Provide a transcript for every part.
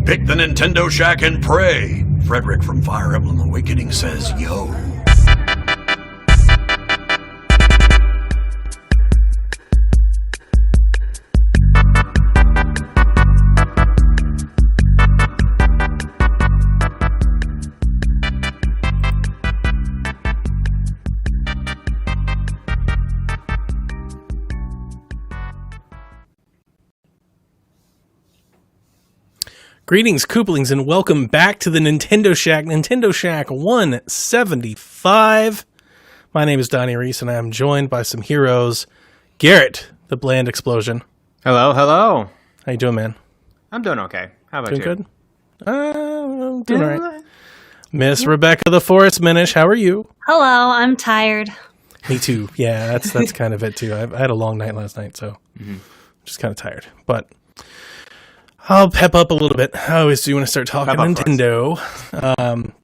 Pick the Nintendo Shack and pray. Frederick from Fire Emblem Awakening says, yo. Greetings, Kooplings, and welcome back to the Nintendo Shack 175. My name is Donnie Reese, and I am joined by some heroes. Garrett, the Bland Explosion. Hello. How you doing, man? I'm doing okay. How about doing you? Good? I'm doing all right. Miss Rebecca the Forest Minish, how are you? Hello, I'm tired. Me too. Yeah, that's kind of it, too. I had a long night last night, so I'm just kind of tired. But I'll pep up a little bit. I always do when I start talking Nintendo.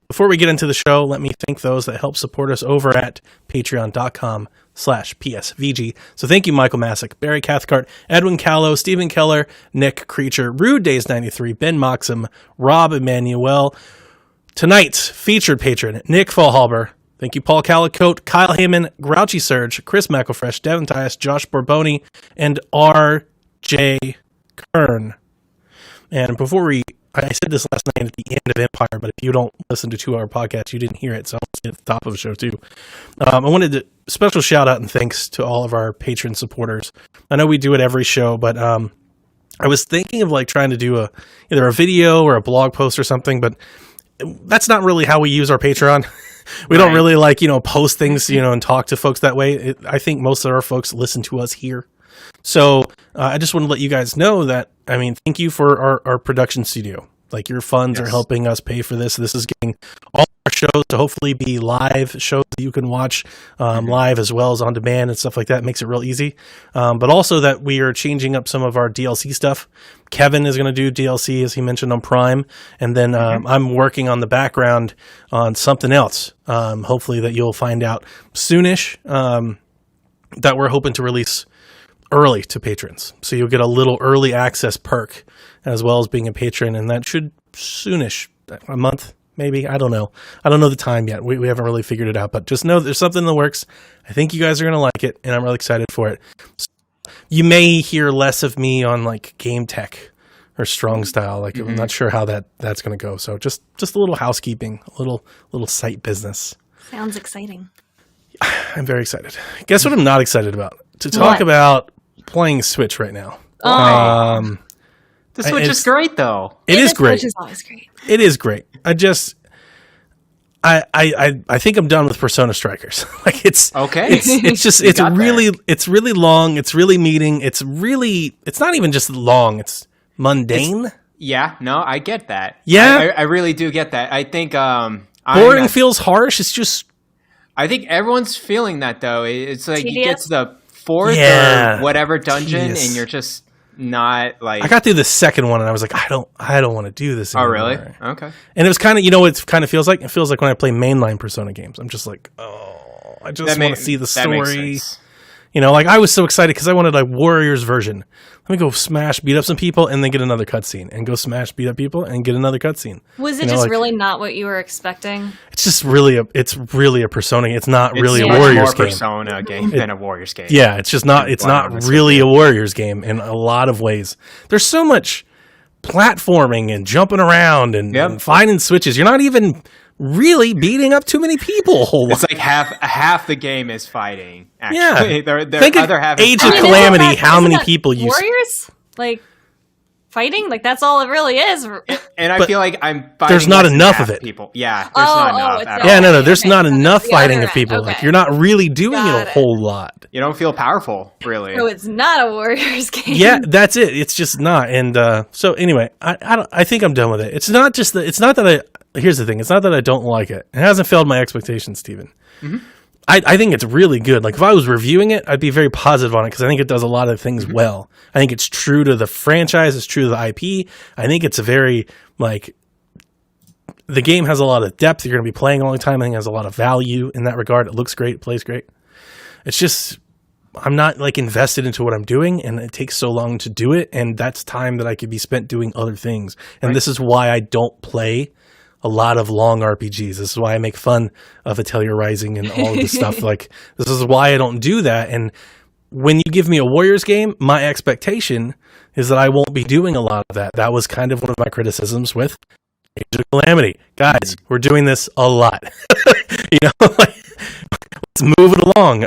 Before we get into the show, let me thank those that help support us over at patreon.com/PSVG. So thank you, Michael Masick, Barry Cathcart, Edwin Callow, Stephen Keller, Nick Creature, Rude Days 93, Ben Moxham, Rob Emanuel. Tonight's featured patron, Nick Fallhalber. Thank you, Paul Calicote, Kyle Heyman, Grouchy Surge, Chris McElfresh, Devin Tyus, Josh Borboni, and R.J. Kern. And I said this last night at the end of Empire, but if you don't listen to 2 Hour Podcast, you didn't hear it, so I'll say it at the top of the show too. I wanted to special shout out and thanks to all of our patron supporters. I know we do it every show, but I was thinking of trying to do either a video or a blog post or something, but that's not really how we use our Patreon. We don't really post things, and talk to folks that way. I think most of our folks listen to us here. So I just want to let you guys know that, thank you for our production studio. Your funds are helping us pay for this. This is getting all our shows to hopefully be live shows that you can watch live as well as on demand and stuff like that. It makes it real easy. But also that we are changing up some of our DLC stuff. Kevin is going to do DLC, as he mentioned, on Prime. And then I'm working on the background on something else, hopefully that you'll find out soonish, that we're hoping to release early to patrons. So you'll get a little early access perk as well as being a patron, and that should soonish, a month maybe. I don't know the time yet. We haven't really figured it out, but just know there's something in the works. I think you guys are going to like it, and I'm really excited for it. So you may hear less of me on game tech or strong style. I'm not sure how that's going to go. So just a little housekeeping, a little site business. Sounds exciting. I'm very excited. Guess what I'm not excited about? To talk about playing Switch right now. The Switch is great, though. It is great. Switch is always great. It is great. I think I'm done with Persona Strikers. It's okay. It's really long. It's really meating. It's not even just long. It's mundane. I get that. Yeah. I really do get that. I think boring feels harsh. It's just. I think everyone's feeling that though. It's like you get to the 4th or whatever dungeon, and you're just not I got through the second one, and I was like, I don't want to do this anymore. Oh, really? Okay. And it was kind of, what it kind of feels like? It feels like when I play mainline Persona games. I'm just like, I just want to see the story. That makes sense. I was so excited because I wanted a Warriors version. Let me go smash, beat up some people, and then get another cutscene. And go smash, beat up people, and get another cutscene. Was it just really not what you were expecting? It's just really a Persona. It's not really a Warriors game. It's more Persona game than a Warriors game. Yeah, it's just not. It's not really a Warriors game in a lot of ways. There's so much platforming and jumping around and finding switches. You're not even really beating up too many people a whole lot. It's like half the game is fighting. Actually. Yeah. Think of Age of Calamity, how many people you Warriors? Fighting? That's all it really is. And I feel like I'm fighting. There's not enough of it. People. Yeah, there's not enough. No, there's not enough fighting of people. Okay. You're not really doing it a whole lot. You don't feel powerful, really. So it's not a Warriors game. Yeah, that's it. It's just not. And so anyway, I think I'm done with it. It's not that here's the thing. It's not that I don't like it. It hasn't failed my expectations, Steven. Mm-hmm. I think it's really good. If I was reviewing it, I'd be very positive on it because I think it does a lot of things well. I think it's true to the franchise. It's true to the IP. I think it's a very, the game has a lot of depth. You're going to be playing a long time. I think it has a lot of value in that regard. It looks great. It plays great. It's just, I'm not like invested into what I'm doing, and it takes so long to do it, and that's time that I could be spent doing other things. And this is why I don't play a lot of long RPGs. This is why I make fun of Atelier Rising and all of this stuff. Like, this is why I don't do that. And when you give me a Warriors game, my expectation is that I won't be doing a lot of that. That was kind of one of my criticisms with Age of Calamity. Guys, we're doing this a lot. Like, let's move it along.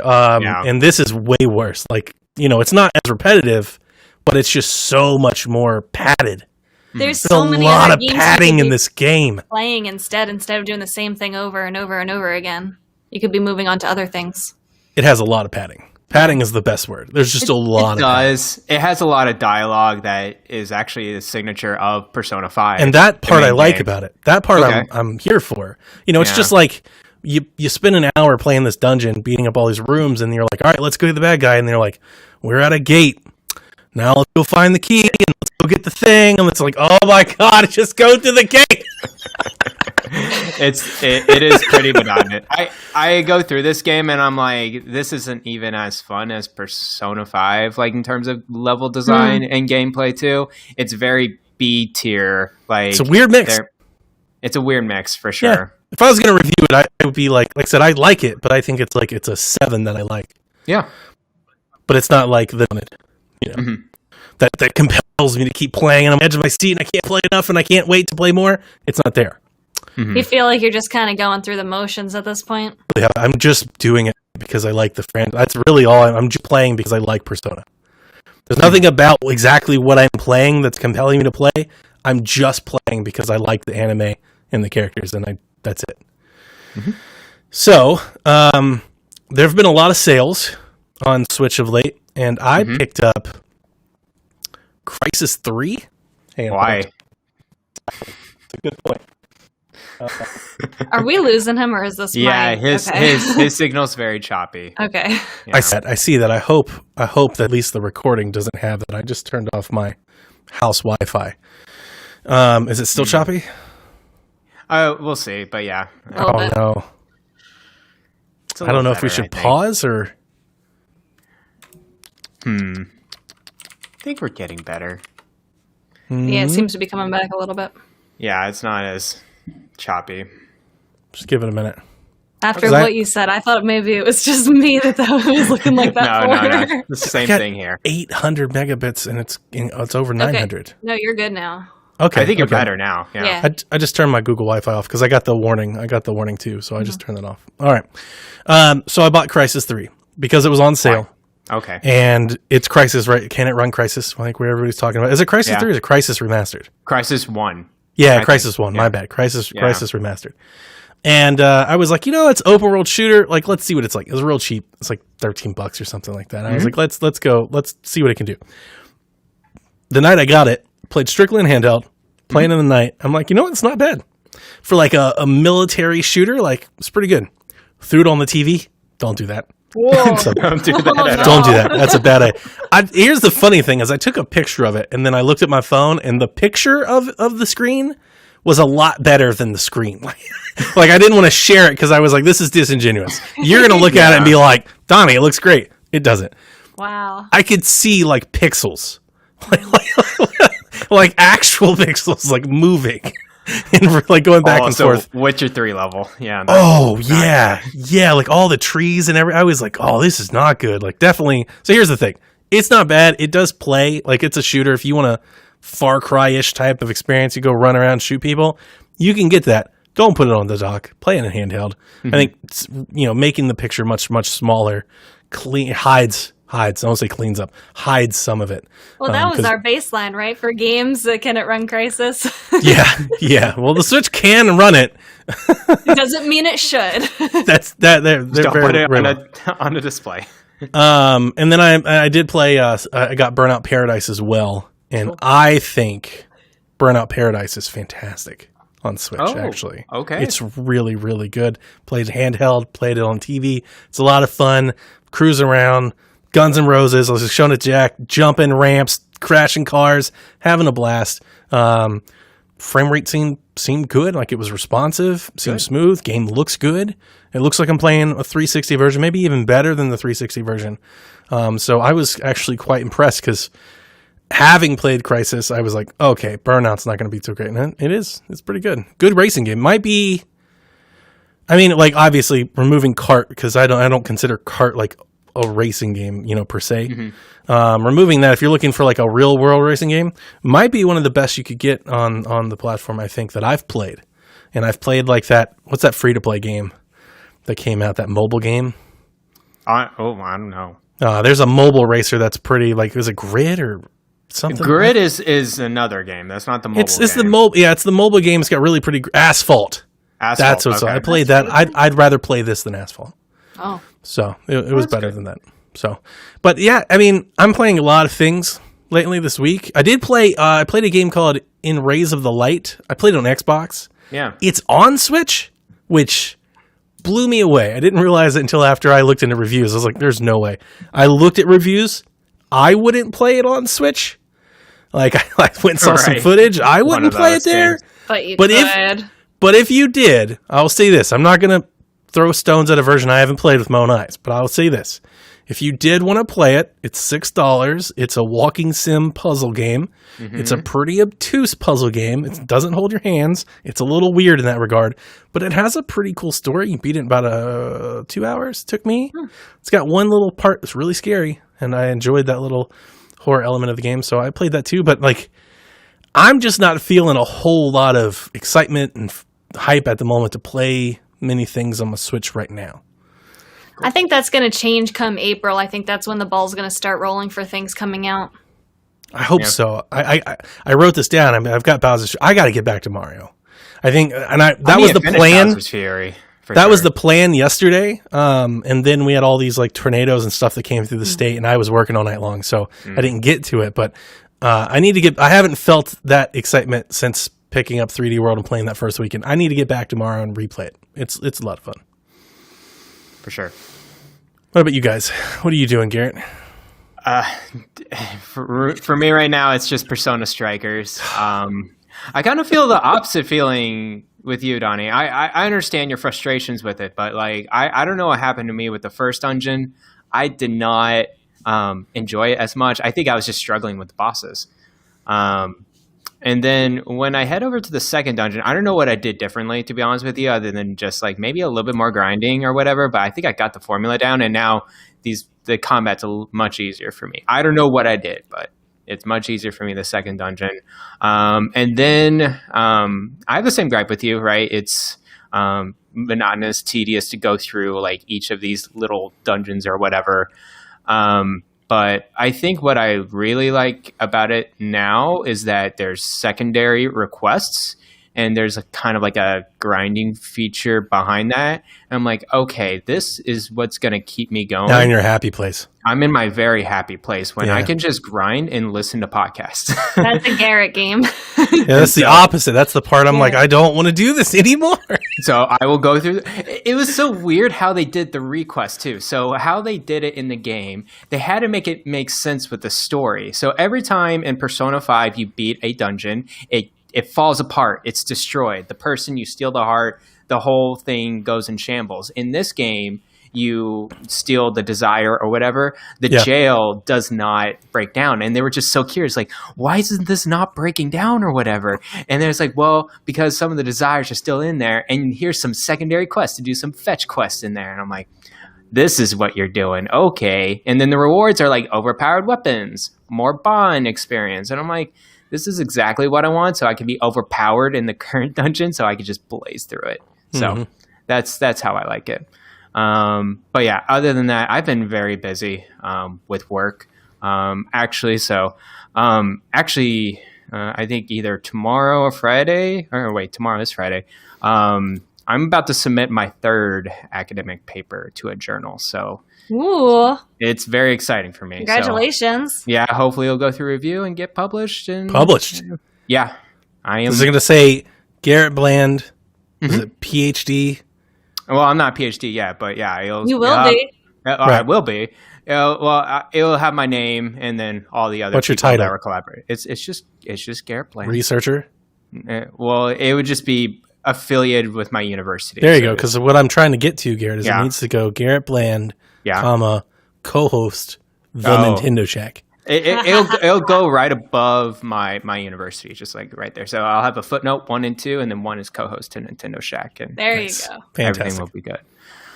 And this is way worse. Like, it's not as repetitive, but it's just so much more padded. There's so many a lot other of games padding in this game. Playing instead of doing the same thing over and over and over again. You could be moving on to other things. It has a lot of padding. Padding is the best word. There's just a lot of padding. It has a lot of dialogue that is actually the signature of Persona 5. And that part I like about it. That part I'm here for. It's just like you spend an hour playing this dungeon, beating up all these rooms, and you're like, all right, let's go to the bad guy. And they're like, we're at a gate. Now let's go find the key and let's go get the thing. And it's like, oh my God, just go to the gate. It is pretty monotonous. I go through this game and I'm like, this isn't even as fun as Persona 5, like in terms of level design and gameplay too. It's very B tier. Like, it's a weird mix. It's a weird mix for sure. Yeah. If I was going to review it, I would be like I said, I like it, but I think it's a 7 that I like. Yeah. But it's not like that compels me to keep playing, and I'm on the edge of my seat and I can't play enough and I can't wait to play more. It's not there. You feel like you're just kind of going through the motions at this point? Yeah, I'm just doing it because I like the franchise. That's really all. I'm just playing because I like Persona. There's nothing about exactly what I'm playing that's compelling me to play. I'm just playing because I like the anime and the characters, and that's it. So, there have been a lot of sales on Switch of late, and I picked up Crysis 3. Why? It's a good point. Are we losing him, or is this his signal's very choppy. Okay. Yeah. I see that. I hope that at least the recording doesn't have that. I just turned off my house Wi-Fi. Is it still choppy? We'll see, but yeah. Oh no. I don't know if we should pause or. I think we're getting better. Yeah, it seems to be coming back a little bit. Yeah, it's not as choppy. Just give it a minute. After what you said, I thought maybe it was just me that was looking like that. No. It's the same thing here. 800 megabits, and it's over 900. Okay. No, you're good now. Okay. I think you're better now. Yeah. I just turned my Google Wi-Fi off because I got the warning. I got the warning too, so I just turned that off. All right. So I bought Crysis 3 because it was on sale. Why? Okay. And it's Crysis, right? Can it run Crysis? I think where everybody's talking about. Is it Crysis 3 or is it Crysis Remastered? Crysis 1. Yeah, Crysis 1. My bad. Crysis Remastered. And I was like, it's open world shooter. Like, let's see what it's like. It was real cheap. It's like $13 or something like that. And I was like, let's go. Let's see what it can do. The night I got it, played strictly in handheld, playing in the night. I'm like, it's not bad. For like a military shooter, like, it's pretty good. Threw it on the TV. Don't do that. Whoa. So, don't do that. Don't do that. That's a bad idea. Here's the funny thing is I took a picture of it and then I looked at my phone and the picture of the screen was a lot better than the screen. Like I didn't want to share it because I was like, this is disingenuous. You're going to look at it and be like, Donnie, it looks great. It doesn't. Wow. I could see like pixels, like actual pixels, like moving. And like going back and forth. Witcher 3 level. Yeah. Oh, yeah. Yeah, like all the trees and everything. I was like, oh, this is not good. Like definitely. So here's the thing. It's not bad. It does play. Like it's a shooter. If you want a Far Cry-ish type of experience, you go run around, shoot people, you can get that. Don't put it on the dock. Play it in handheld. I think, making the picture much, much smaller hides. I don't say cleans up. Hides some of it. Well, that was our baseline, right? For games that can it run Crysis? Yeah. Well, the Switch can run it. It doesn't mean it should. That's that. They're put it on a display. And then I did play. I got Burnout Paradise as well, and cool. I think Burnout Paradise is fantastic on Switch. Actually, okay, it's really, really good. Played handheld. Played it on TV. It's a lot of fun. Cruise around. Guns N' Roses. I was showing it to Jack, jumping ramps, crashing cars, having a blast. frame rate seemed good, like it was responsive, seemed smooth. Game looks good. It looks like I'm playing a 360 version, maybe even better than the 360 version. So I was actually quite impressed because having played Crysis, I was like, okay, Burnout's not going to be too great. And it is. It's pretty good. Good racing game. Might be. I mean, like obviously removing kart because I don't consider kart like a racing game, per se. Removing that, if you're looking for like a real world racing game, might be one of the best you could get on the platform. I think that I've played, and I've played like that. What's that free to play game that came out? That mobile game. I don't know. There's a mobile racer that's pretty like is it Grid or something? Grid is another game. That's not the mobile. It's the mobile. Yeah, it's the mobile game. It's got really pretty Asphalt. That's what's. Okay. I played that. I'd rather play this than Asphalt. Oh. So it was better than that. So, but yeah, I mean, I'm playing a lot of things lately this week. I did play. I played a game called In Rays of the Light. I played it on Xbox. Yeah, it's on Switch, which blew me away. I didn't realize it until after I looked into reviews. I was like, "There's no way." I looked at reviews. I wouldn't play it on Switch. Like I went and saw some footage. I wouldn't play it there. But you could. But if you did, I'll say this. I'm not going to throw stones at a version I haven't played with my own eyes, but I'll say this. If you did want to play it, it's $6. It's a walking sim puzzle game. Mm-hmm. It's a pretty obtuse puzzle game. It doesn't hold your hands. It's a little weird in that regard, but it has a pretty cool story. You beat it in about 2 hours. It took me. It's got one little part that's really scary, and I enjoyed that little horror element of the game, so I played that too. But like, I'm just not feeling a whole lot of excitement and hype at the moment to play many things on my Switch right now. I think that's going to change come April. I think that's when the ball's going to start rolling for things coming out. I hope so. I wrote this down. I mean, I've got Bowser's. I got to get back to Mario. I think, and that was the plan. Bowser's Fury, that was the plan yesterday. And then we had all these like tornadoes and stuff that came through the state, and I was working all night long, so I didn't get to it. But I need to get. I haven't felt that excitement since picking up 3D World and playing that first weekend. I need to get back tomorrow and replay it. It's a lot of fun. For sure. What about you guys? What are you doing, Garrett? For me right now, it's just Persona Strikers. I kind of feel the opposite feeling with you, Donnie. I understand your frustrations with it, but like I don't know what happened to me with the first dungeon. I did not enjoy it as much. I think I was just struggling with the bosses. And then when I head over to the second dungeon, I don't know what I did differently, to be honest with you, other than just like maybe a little bit more grinding or whatever. But I think I got the formula down, and now the combat's much easier for me. I don't know what I did, but it's much easier for me the second dungeon. And then I have the same gripe with you, right? It's monotonous, tedious to go through like each of these little dungeons or whatever. But I think what I really like about it now is that there's secondary requests, and there's a kind of like a grinding feature behind that. And I'm like, okay, this is what's going to keep me going. Now in your happy place. I'm in my very happy place when I can just grind and listen to podcasts. That's a Garrett game. Yeah, that's the opposite. That's the part I'm like, I don't want to do this anymore. So I will go through. It was so weird how they did the request too. So how they did it in the game, they had to make it make sense with the story. So every time in Persona 5 you beat a dungeon, it falls apart. It's destroyed. The person you steal the heart, the whole thing goes in shambles. In this game, you steal the desire or whatever, the jail does not break down. And they were just so curious, like, why isn't this not breaking down or whatever? And there's like, well, because some of the desires are still in there, and here's some secondary quests to do some fetch quests in there. And I'm like, this is what you're doing. Okay. And then the rewards are like overpowered weapons, more bond experience. And I'm like, this is exactly what I want. So I can be overpowered in the current dungeon, so I can just blaze through it. So that's how I like it. But yeah, other than that, I've been very busy with work. Actually, I think either tomorrow or Friday, or wait, tomorrow is Friday. I'm about to submit my third academic paper to a journal. So ooh, it's very exciting for me. Congratulations. So, yeah, hopefully it'll go through review and get published. Yeah, I am. Is it going to say Garrett Bland? Is it PhD? Well, I'm not PhD yet, but yeah, you will be. I will be. It'll have my name and then all the other. What's your people title? That were collaborating. It's just Garrett Bland. Researcher. Well, it would just be affiliated with my university. There you So go. Because what I'm trying to get to, Garrett, is Yeah. it needs to go Garrett Bland, Yeah. co-host the Oh. Nintendo Shack. It'll go right above my university, just like right there. So I'll have a footnote 1 and 2, and then 1 is co-host to Nintendo Shack, and There Nice. you go. everything Fantastic. will be good.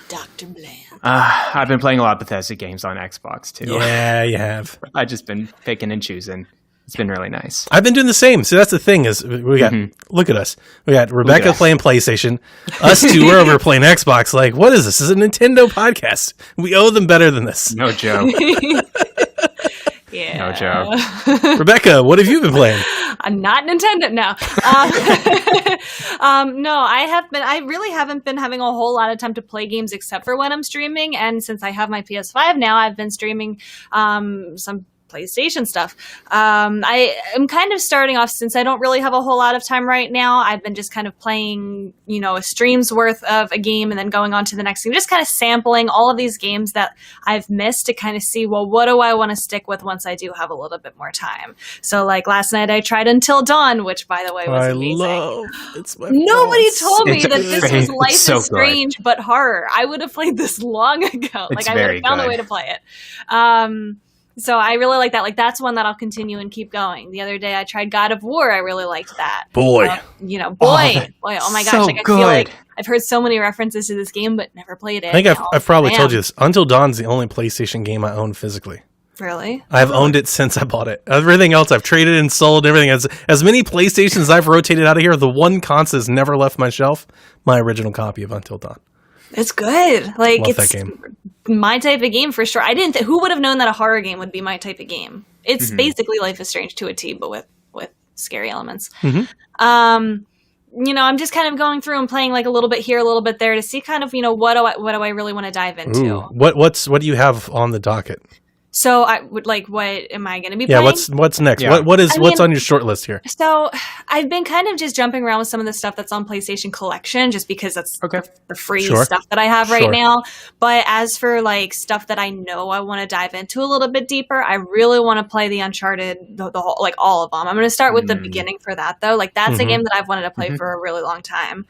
Dr. Bland. I've been playing a lot of Bethesda games on Xbox too. Yeah, you have. I've just been picking and choosing. It's been really nice. I've been doing the same. So that's the thing is we got look at us. We got Rebecca us. playing PlayStation. Us two are over playing Xbox. Like, what is this? This is a Nintendo podcast. We owe them better than this. No joke. Yeah. No joke. Rebecca, what have you been playing? I'm not Nintendo. No. No, I really haven't been having a whole lot of time to play games except for when I'm streaming. And since I have my PS5 now, I've been streaming some PlayStation stuff. I am kind of starting off, since I don't really have a whole lot of time right now. I've been just kind of playing, a stream's worth of a game and then going on to the next game, just kind of sampling all of these games that I've missed to kind of see, well, what do I want to stick with once I do have a little bit more time? So like last night I tried Until Dawn, which by the way was amazing. It's my Nobody fault. told me It's that this great. was Life It's so is Strange but horror. I would have played this long ago. It's I would very have found a good. way to play it. So I really like that. Like that's one that I'll continue and keep going. The other day I tried God of War. I really liked that. Boy. Boy. Oh my gosh! so Like I feel like good. I've heard so many references to this game, but never played it. I think I've probably told you this. this. Until Dawn's the only PlayStation game I own physically. Really? I've owned it since I bought it. Everything else I've traded and sold. Everything as many PlayStations I've rotated out of here. The one console has never left my shelf. My original copy of Until Dawn. It's good. Like Love it's that game. my type of game for sure. I didn't. Who would have known that a horror game would be my type of game? It's basically Life is Strange to a T, but with scary elements. I'm just kind of going through and playing like a little bit here, a little bit there to see kind of what do I really want to dive into. Ooh. What do you have on the docket? So I would like, what am I going to be Yeah, playing? what's next? Yeah. What's mean- on your short list here? So I've been kind of just jumping around with some of the stuff that's on PlayStation Collection, just because that's Okay. the free Sure. stuff that I have right Sure. now. But as for like stuff that I know I want to dive into a little bit deeper, I really want to play the Uncharted, the whole, like all of them. I'm going to start with the beginning for that though. Like that's a game that I've wanted to play for a really long time.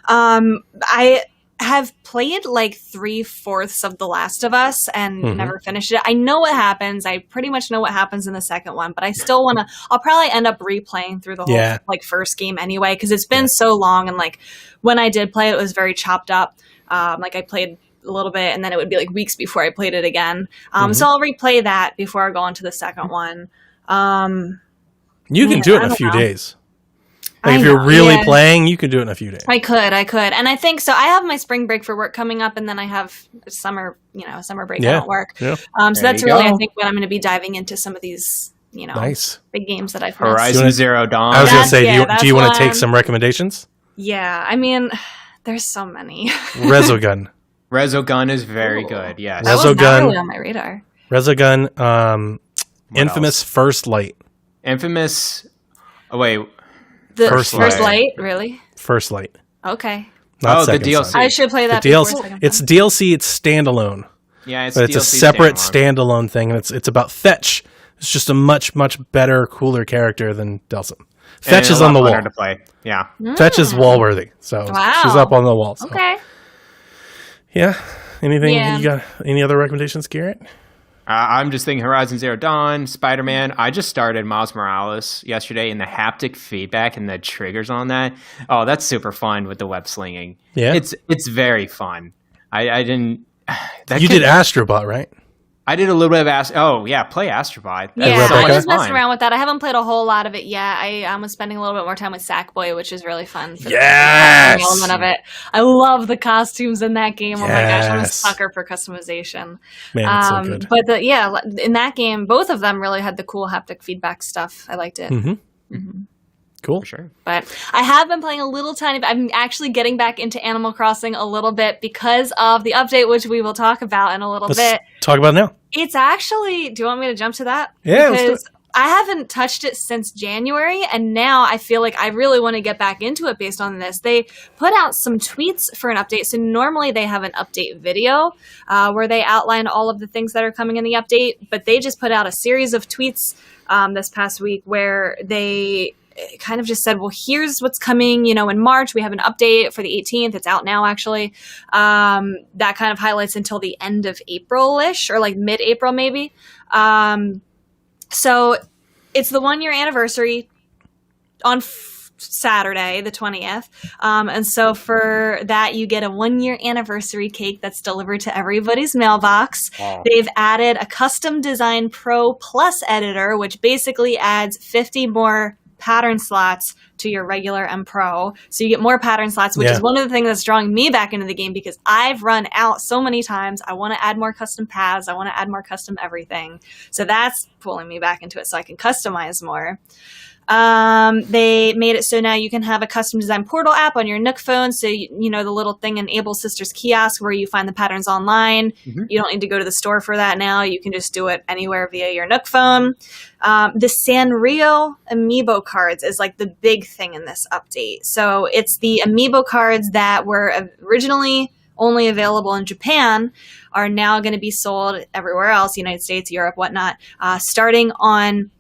I have played like 3/4 of The Last of Us and never finished it. I know what happens. I pretty much know what happens in the second one, but I still want to. I'll probably end up replaying through the whole Yeah. like first game anyway, because it's been so long. And like when I did play it, it was very chopped up. Like I played a little bit, and then it would be like weeks before I played it again. So I'll replay that before I go on to the second one. You can Man, do it I in a don't few know. days. Like I if you're know, really yeah. playing, you can do it in a few days. I could. And I think so. I have my spring break for work coming up, and then I have summer break. I Yeah. don't work. Yeah. So There that's you really, go. I think, when I'm going to be diving into some of these, Nice. big games that I've missed. Horizon Zero Dawn. I was going to That's- say, yeah, do you want that's to take one. some recommendations? Yeah. I mean, there's so many. Resogun. Resogun is very Ooh. good. Yes. That was Resogun. not really on my radar. Resogun. What Infamous else? First Light. Infamous. Oh wait. The First First Light. Light, really? First Light. Okay. Not Oh, the Second DLC. Son. I should play The that before DLC. second It's one. DLC. It's standalone, Yeah, it's but it's a DLC separate standalone. standalone thing, and it's about Fetch. It's just a much better, cooler character than Delson. Fetch And is a on the lot wall. funner to play. Yeah. Fetch is wall worthy, so Wow. she's up on the wall. So. Okay. Yeah. Anything Yeah. you got? Any other recommendations, Garrett? I'm just thinking Horizon Zero Dawn, Spider-Man. I just started Miles Morales yesterday, and the haptic feedback and the triggers on that. Oh, that's super fun with the web slinging. Yeah. It's very fun. I didn't. That You could- did Astrobot, right? I did a little bit of Oh yeah, play Astrobot. That's Yeah, so Rebecca? I much was messing fun. around with that. I haven't played a whole lot of it yet. I was spending a little bit more time with Sackboy, which is really fun. For Yes! the element of it. I love the costumes in that game. Oh my gosh, I'm a Yes. sucker for customization. Man, it's so good. But in that game, both of them really had the cool haptic feedback stuff. I liked it. Cool. For sure. But I have been playing a little tiny bit. I'm actually getting back into Animal Crossing a little bit because of the update, which we will talk about in a little Let's bit. talk about it now. It's actually, do you want me to jump to that? Yeah, let's do Because I haven't touched it since January, and now I feel like I really want to get back into it based on this. They put out some tweets for an update. So normally they have an update video where they outline all of the things that are coming in the update, but they just put out a series of tweets this past week where they it kind of just said, well, here's what's coming, in March. We have an update for the 18th. It's out now, actually. That kind of highlights until the end of April-ish, or like mid-April maybe. So it's the 1-year anniversary on Saturday, the 20th. And so for that, you get a 1-year anniversary cake that's delivered to everybody's mailbox. Wow. They've added a custom design Pro Plus editor, which basically adds 50 more pattern slots to your regular and Pro. So you get more pattern slots, which is one of the things that's drawing me back into the game because I've run out so many times. I want to add more custom paths. I want to add more custom everything. So that's pulling me back into it so I can customize more. They made it so now you can have a custom design portal app on your Nook phone. So, the little thing in Able Sisters kiosk where you find the patterns online. Mm-hmm. You don't need to go to the store for that now. You can just do it anywhere via your Nook phone. The Sanrio amiibo cards is like the big thing in this update. So it's the amiibo cards that were originally only available in Japan are now going to be sold everywhere else, United States, Europe, whatnot, starting on,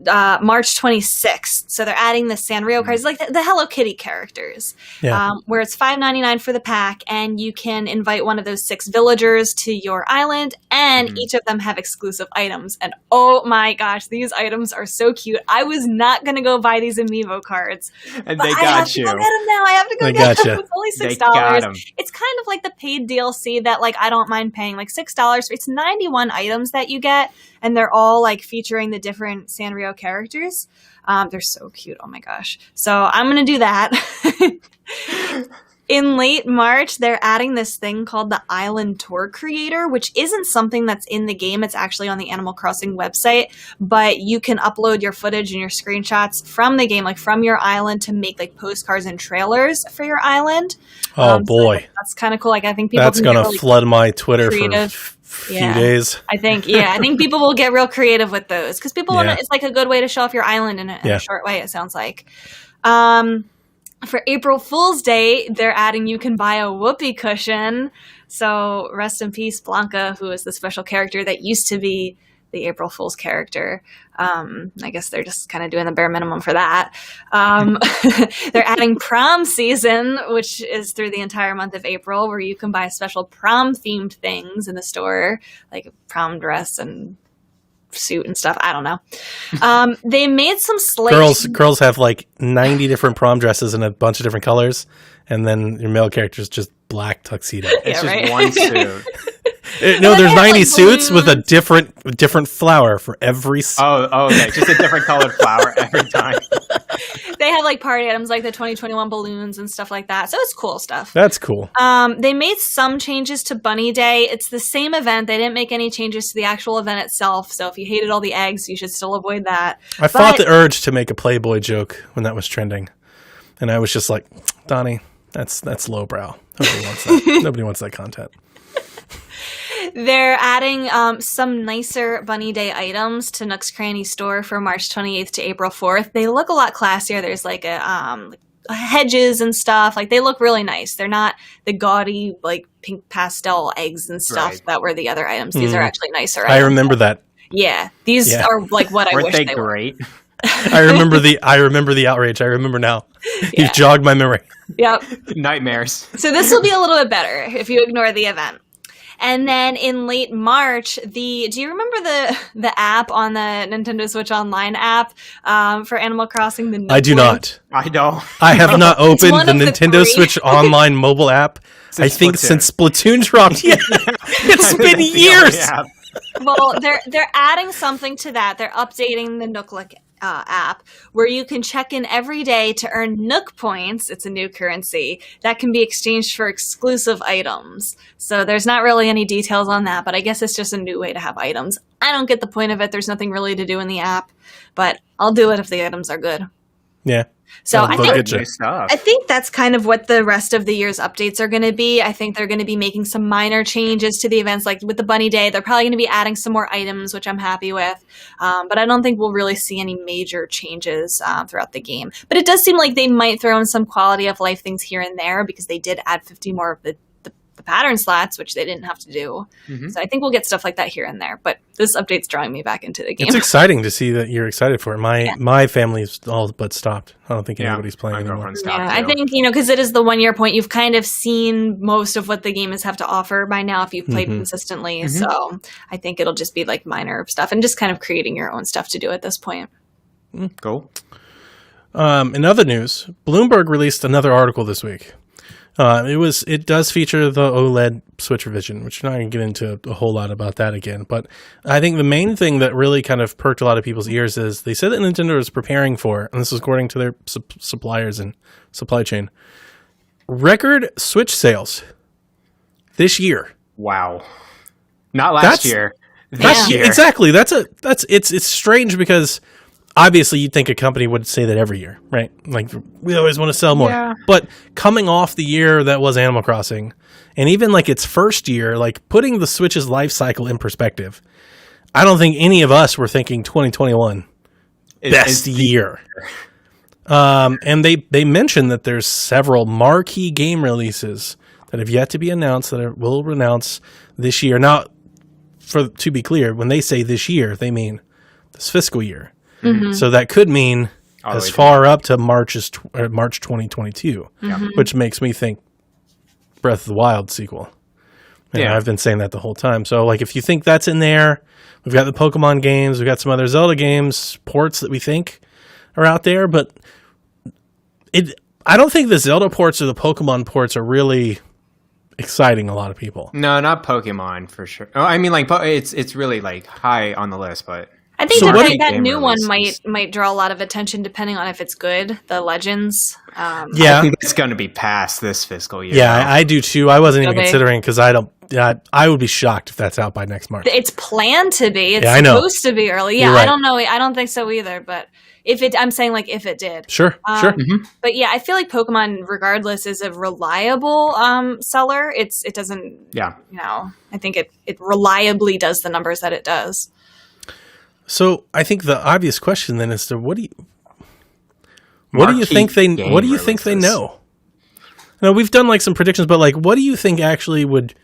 March 26th. So they're adding the Sanrio cards, like the Hello Kitty characters, where it's $5.99 for the pack, and you can invite one of those 6 villagers to your island, and each of them have exclusive items. And oh my gosh, these items are so cute. I was not going to go buy these amiibo cards, and they got you. I have to go get them now. I have to go get them. It's only $6. It's kind of like the paid DLC that I don't mind paying like $6. It's 91 items that you get, and they're all like featuring the different Sanrio characters. They're so cute. Oh my gosh. So I'm going to do that. In late March, they're adding this thing called the Island Tour Creator, which isn't something that's in the game. It's actually on the Animal Crossing website, but you can upload your footage and your screenshots from the game, like from your island, to make like postcards and trailers for your island. Oh boy. So that's kind of cool. Like I think people that's going to really flood my Twitter creative. For few days. I think people will get real creative with those because people want to, it's like a good way to show off your island in a short way, it sounds like. For April Fool's Day, they're adding you can buy a whoopee cushion. So rest in peace, Blanca, who is the special character that used to be the April Fool's character. I guess they're just kind of doing the bare minimum for that. They're adding prom season, which is through the entire month of April, where you can buy special prom-themed things in the store, like a prom dress and suit and stuff. I don't know. They made some slight girls have like 90 different prom dresses in a bunch of different colors, and then your male character is just black tuxedo. It's just one suit. No, there's 90 suits with a different flower for every suit. Oh, okay. Just a different colored flower every time. They have like party items like the 2021 balloons and stuff like that. So it's cool stuff. That's cool. They made some changes to Bunny Day. It's the same event. They didn't make any changes to the actual event itself. So if you hated all the eggs, you should still avoid that. I fought the urge to make a Playboy joke when that was trending. And I was just like, Donnie, that's lowbrow. Nobody wants that. Nobody wants that content. They're adding some nicer Bunny Day items to Nook's Cranny store for March 28th to April 4th. They look a lot classier. There's like hedges and stuff. Like they look really nice. They're not the gaudy like pink pastel eggs and stuff that were the other items. These are actually nicer. I remember that. Yeah, these are like what I wish they were. Great? I remember the outrage. I remember now. You've jogged my memory. Yep. Nightmares. So this will be a little bit better if you ignore the event. And then in late March, do you remember the app on the Nintendo Switch Online app for Animal Crossing? I do not. I don't. I have not opened the Nintendo Switch Online mobile app. Since Splatoon dropped. Yeah. It's been years. Well, they're adding something to that. They're updating the Nooklick app where you can check in every day to earn Nook points. It's a new currency that can be exchanged for exclusive items. So there's not really any details on that, but I guess it's just a new way to have items. I don't get the point of it. There's nothing really to do in the app, but I'll do it if the items are good. Yeah. So I I think that's kind of what the rest of the year's updates are going to be. I think they're going to be making some minor changes to the events, like with the Bunny Day. They're probably going to be adding some more items, which I'm happy with. But I don't think we'll really see any major changes throughout the game. But it does seem like they might throw in some quality of life things here and there because they did add 50 more of the the pattern slats, which they didn't have to do. So I think we'll get stuff like that here and there. But this update's drawing me back into the game. It's exciting to see that you're excited for it. My family's all but stopped. I don't think anybody's playing my anymore. girlfriend stopped Yeah, I too. think, because it is the 1 year point, you've kind of seen most of what the game has have to offer by now if you've played consistently. So I think it'll just be like minor stuff and just kind of creating your own stuff to do at this point. Cool. In other news, Bloomberg released another article this week. It does feature the OLED Switch revision, which I'm not going to get into a whole lot about that again. But I think the main thing that really kind of perked a lot of people's ears is they said that Nintendo is preparing for, and this is according to their suppliers and supply chain, record Switch sales this year. Wow. Not last year. This year. Exactly. It's strange because obviously you'd think a company would say that every year, right? Like, we always want to sell more. Yeah. But coming off the year that was Animal Crossing, and even like its first year, like putting the Switch's life cycle in perspective, I don't think any of us were thinking 2021 best year. And they mentioned that there's several marquee game releases that have yet to be announced that will announce this year. Now, to be clear, when they say this year, they mean this fiscal year. So that could mean as far up to March 2022, which makes me think Breath of the Wild sequel. And I've been saying that the whole time. So, like, if you think that's in there, we've got the Pokemon games, we've got some other Zelda games, ports that we think are out there, but I don't think the Zelda ports or the Pokemon ports are really exciting a lot of people. No, not Pokemon for sure. Oh, I mean, like, it's really like high on the list, but I think So that, what that game new one releases? might draw a lot of attention depending on if it's good. The Legends. I Yeah, think it's going to be past this fiscal year. yeah, I do too. I wasn't even Okay. considering because I don't. Yeah, I would be shocked if that's out by next March. It's planned to be. It's Yeah, I know. supposed to be early. Yeah, You're right. I don't know. I don't think so either. But I'm saying like if it did. Sure. But yeah, I feel like Pokemon, regardless, is a reliable seller. It doesn't. Yeah. I think it reliably does the numbers that it does. So I think the obvious question then is to what do you Marquee think they game what do you think they releases. know? Now we've done like some predictions, but like what do you think actually would?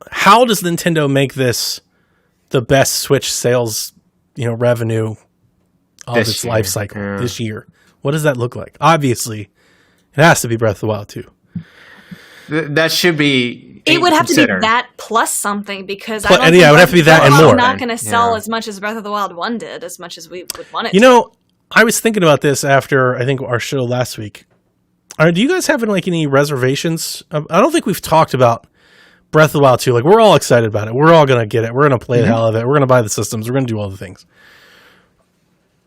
How does Nintendo make this the best Switch sales revenue of This its year, life cycle yeah. this year? What does that look like? Obviously, it has to be Breath of the Wild 2. That should be. It would have to be considered. that plus something because Plus- I don't yeah, think it would have to be that and Pokemon more. not going to sell Yeah. as much as Breath of the Wild 1 did, as much as we would want it You to. know, I was thinking about this after I think our show last week. Do you guys have any reservations? I don't think we've talked about Breath of the Wild 2. Like, we're all excited about it. We're all going to get it. We're going to play the hell of it. We're going to buy the systems. We're going to do all the things.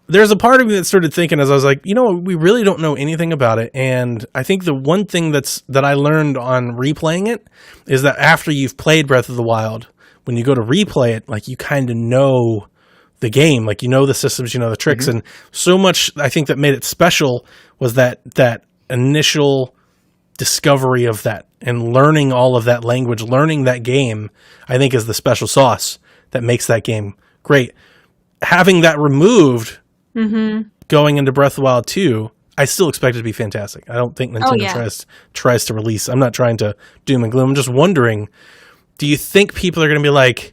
There's a part of me that started thinking as I was like, we really don't know anything about it. And I think the one thing that I learned on replaying it is that after you've played Breath of the Wild, when you go to replay it, like, you kind of know the game, like, the systems, the tricks. And so much I think that made it special was that initial discovery of that and learning all of that language, learning that game, I think is the special sauce that makes that game great. Having that removed, going into Breath of the Wild 2, I still expect it to be fantastic. I don't think Nintendo tries to release. I'm not trying to doom and gloom. I'm just wondering, do you think people are going to be like,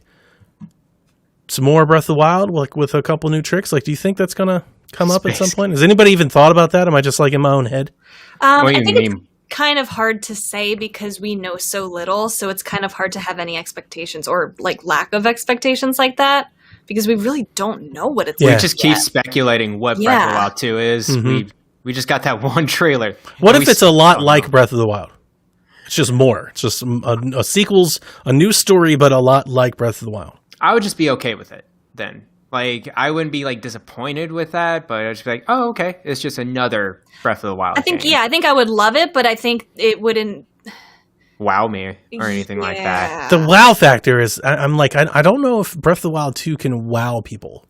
some more Breath of the Wild, like with a couple new tricks? Like, do you think that's going to come up at some point? Has anybody even thought about that? Am I just like in my own head? What do I you think mean? it's kind of hard to say because we know so little, so it's kind of hard to have any expectations or like lack of expectations like that because we really don't know what it's Yeah. We like just yet. keep speculating what Breath of the Yeah. Wild 2 is. We just got that one trailer. What And if we it's a still lot don't like know. Breath of the Wild? It's just more. It's just a sequel's, a new story, but a lot like Breath of the Wild. I would just be okay with it then. Like, I wouldn't be like disappointed with that, but I'd just be like, oh, okay, it's just another Breath of the Wild. I think game. I think I would love it, but I think it wouldn't Wow me or anything like that. The wow factor is, I'm like, I don't know if Breath of the Wild 2 can wow people,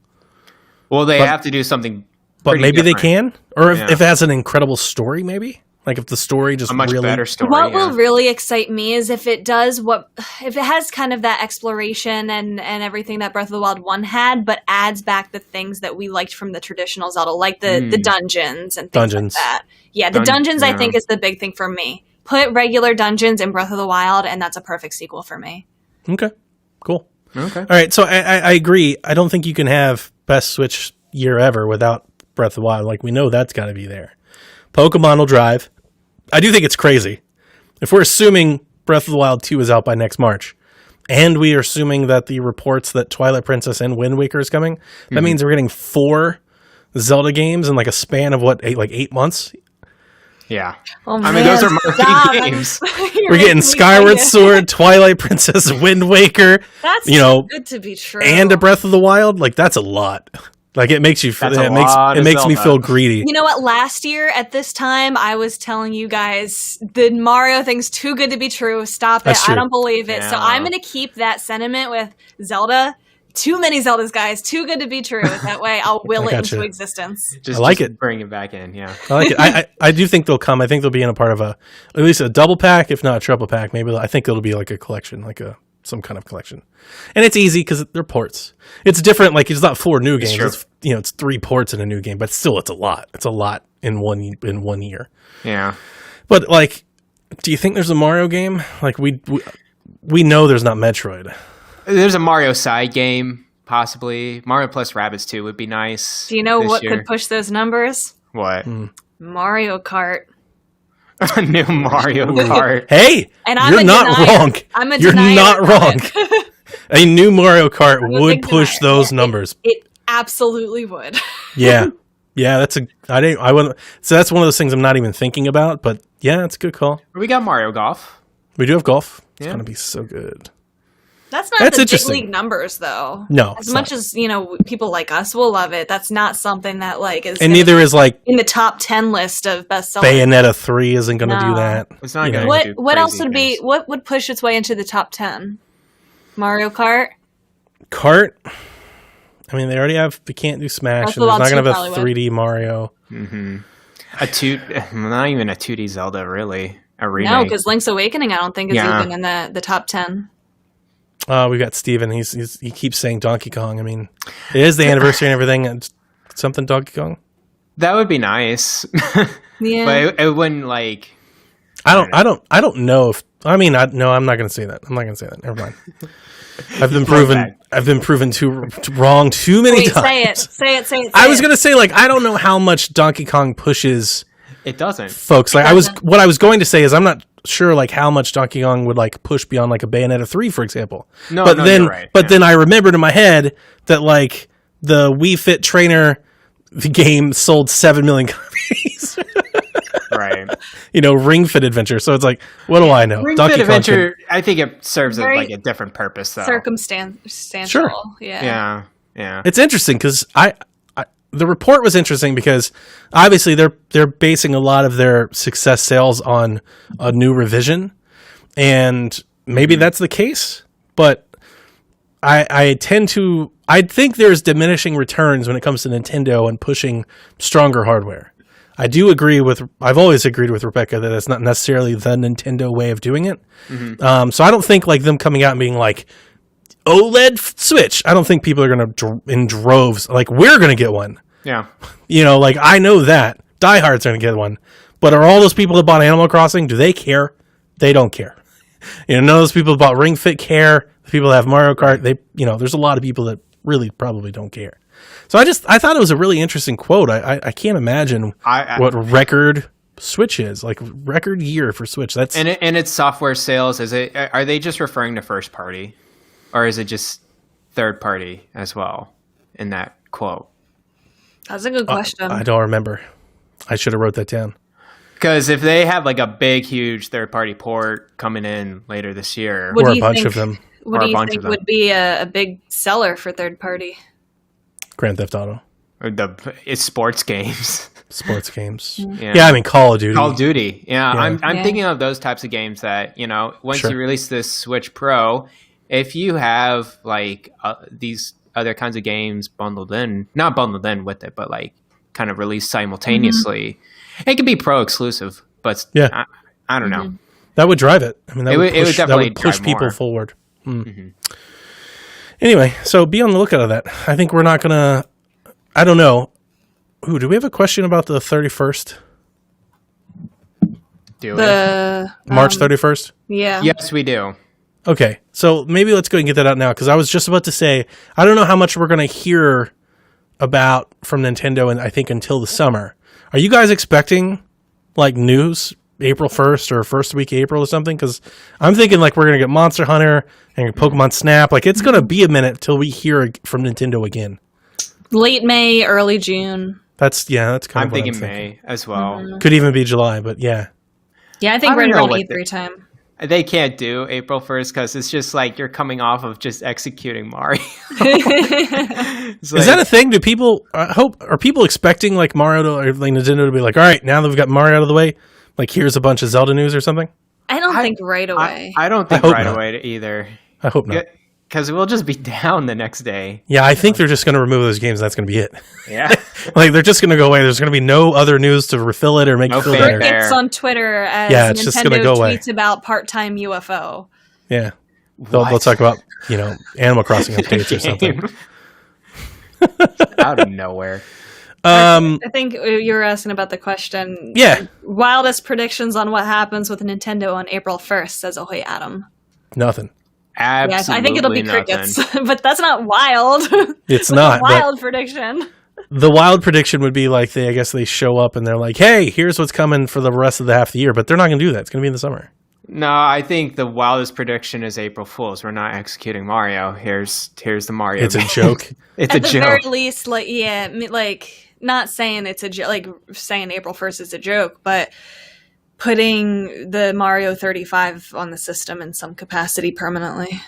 Well, they have to do something. but pretty maybe different. they can. Or if, Yeah. if it has an incredible story, maybe. Like if the story just A much really better story. What yeah. will really excite me is if it has kind of that exploration and everything that Breath of the Wild 1 had, but adds back the things that we liked from the traditional Zelda, like the dungeons and things Dungeons. like that. Yeah, the dungeons I yeah. think is the big thing for me. put regular dungeons in Breath of the Wild, and that's a perfect sequel for me. Okay, cool. Okay. All right, so I agree. I don't think you can have best Switch year ever without Breath of the Wild. Like, we know that's got to be there. Pokemon will drive. I do think it's crazy. If we're assuming Breath of the Wild 2 is out by next March, and we are assuming that the reports that Twilight Princess and Wind Waker is coming, that means we're getting 4 Zelda games in like a span of 8 months? Yeah. Oh, I mean, those are marquee stop. games. We're getting Skyward Sword, Twilight Princess, Wind Waker, That's you good to be true. and a Breath of the Wild. Like, that's a lot. Like, it makes you That's a it lot of makes me Zelda. feel greedy. You know what? Last year at this time, I was telling you guys the Mario thing's too good to be true. Stop it. That's true. I don't believe it. So Yeah. I'm going to keep that sentiment with Zelda. Too many Zeldas, guys. Too good to be true. That way I'll will it gotcha. into existence. Just, I like just it. Bring it back in, yeah. I like it. I do think they'll come. I think they'll be in a part of at least a double pack, if not a triple pack. Maybe I think it'll be like a collection, some kind of collection. And it's easy because they're ports. It's different. Like, it's not 4 new games. true. It's it's 3 ports in a new game, but still, it's a lot. It's a lot in one year. Yeah. But like, do you think there's a Mario game? Like, we know there's not Metroid. There's a Mario side game, possibly. Mario plus Rabbids 2 would be nice. Do you know this what year. could push those numbers? What? Mario Kart. A new Mario Kart. Hey, And I'm you're a not denier. wrong. I'm a You're denier not about wrong. it. A new Mario Kart I'm a would big push denier. those Yeah, numbers. It absolutely would. Yeah. Yeah, I wouldn't. So that's one of those things I'm not even thinking about, but yeah, it's a good call. We got Mario Golf. We do have golf. It's Yeah. going to be so good. That's not That's the big interesting. league numbers, though. No, As it's much not. as, people like us will love it, that's not something that, like, is And gonna neither be is like in the top 10 list of best sellers. Bayonetta 3 isn't going to do No. that. It's not You going know. to What else would be, what would push its way into the top 10? Mario Kart? Kart. I mean, they can't do Smash, Breath and of the there's not going Wild to 2 have a probably 3D Mario. Not even a 2D Zelda, really. A remake. No, because Link's Awakening, I don't think, is Yeah. even in the top 10. We've got Steven. He keeps saying Donkey Kong. I mean, it is the anniversary and everything. And something Donkey Kong. That would be nice. Yeah. But it wouldn't, like... I don't know if. I mean, no, I'm not going to say that. I'm not going to say that. Never mind. I've been proven. I've been proven wrong too many Wait, times. say it. I was going to say, like, I don't know how much Donkey Kong pushes It doesn't. folks. Like, what I was going to say is, I'm not sure like how much Donkey Kong would like push beyond like a Bayonetta 3, for example. No, but then, you're right. but Yeah. then I remembered in my head that like the Wii Fit Trainer game sold 7 million copies. Right. Ring Fit Adventure. So it's like, what do I know? Ring Donkey Fit Kong Adventure, I think it serves Very like a different purpose, though. circumstantial. Sure. Yeah. Yeah. It's interesting because the report was interesting because obviously they're basing a lot of their success sales on a new revision, and maybe that's the case. But I think there's diminishing returns when it comes to Nintendo and pushing stronger hardware. I've always agreed with Rebecca that it's not necessarily the Nintendo way of doing it. So I don't think like them coming out and being like, OLED Switch. I don't think people are going to in droves. Like, we're going to get one. Yeah. Like, I know that. Diehards are going to get one. But are all those people that bought Animal Crossing, do they care? They don't care. None of those people that bought Ring Fit care. The people that have Mario Kart, there's a lot of people that really probably don't care. So I thought it was a really interesting quote. I can't imagine what record Switch is. Like, record year for Switch. That's And its software sales, are they just referring to first party? Or is it just third party as well in that quote? That's a good question. I don't remember. I should have wrote that down. Because if they have like a big, huge third party port coming in later this year, What Or do a you bunch think- of them. What or do a you bunch think of them. would be a big seller for third party? Grand Theft Auto. or it's sports games. Sports games. Yeah. Yeah, I mean, Call of Duty. Call of Duty. Yeah, Yeah. I'm Yeah. thinking of those types of games that, once Sure. you release this Switch Pro, if you have like these other kinds of games not bundled in with it, but like kind of released simultaneously, it could be Pro exclusive, but Yeah. I don't know. That would drive it. I mean, that It would would push, definitely push drive people more. forward. Anyway, so be on the lookout of that. I think we're not going to... I don't know. Ooh, do we have a question about the 31st? do it. The March 31st? yeah. Yes, we do. Okay, so maybe let's go and get that out now, because I was just about to say, I don't know how much we're going to hear about from Nintendo, and I think until the summer. Are you guys expecting like news April 1st or first week of April or something? Because I'm thinking like we're going to get Monster Hunter and Pokemon Snap. Like it's going to be a minute till we hear from Nintendo again. Late May, early June. That's kind of I'm what thinking I'm thinking. May as well. Could even be July, but yeah. Yeah, I think I right don't know around what E3 time. They can't do April 1st because it's just like you're coming off of just executing Mario. Is that a thing? Do people are people expecting like Mario to, or like Nintendo to be like, all right, now that we've got Mario out of the way, like here's a bunch of Zelda news or something? I don't think right away. I don't think hope right not. away either. I hope not. Because we'll just be down the next day. Yeah, I think they're just going to remove those games. And that's going to be it. Yeah. Like they're just going to go away. There's going to be no other news to refill it or make No it feel fanfare. better. It's on Twitter as Yeah, it's just Nintendo gonna go away. tweets about part-time UFO. Yeah, they'll talk about Animal Crossing updates or something. Out of nowhere. I think you were asking about the question. Yeah, Wildest predictions on what happens with Nintendo on April 1st, says Ahoy Adam. nothing. Absolutely Yes, I think it'll be nothing. crickets, but that's not wild. It's That's not. a wild prediction. But the wild prediction would be like I guess they show up and they're like, "Hey, here's what's coming for the rest of the half of the year." But they're not going to do that. It's going to be in the summer. No, I think the wildest prediction is April Fool's. We're not executing Mario. Here's the Mario. It's a game. joke. It's At a the joke. very least, not saying it's a joke, like saying April 1st is a joke, but putting the Mario 35 on the system in some capacity permanently.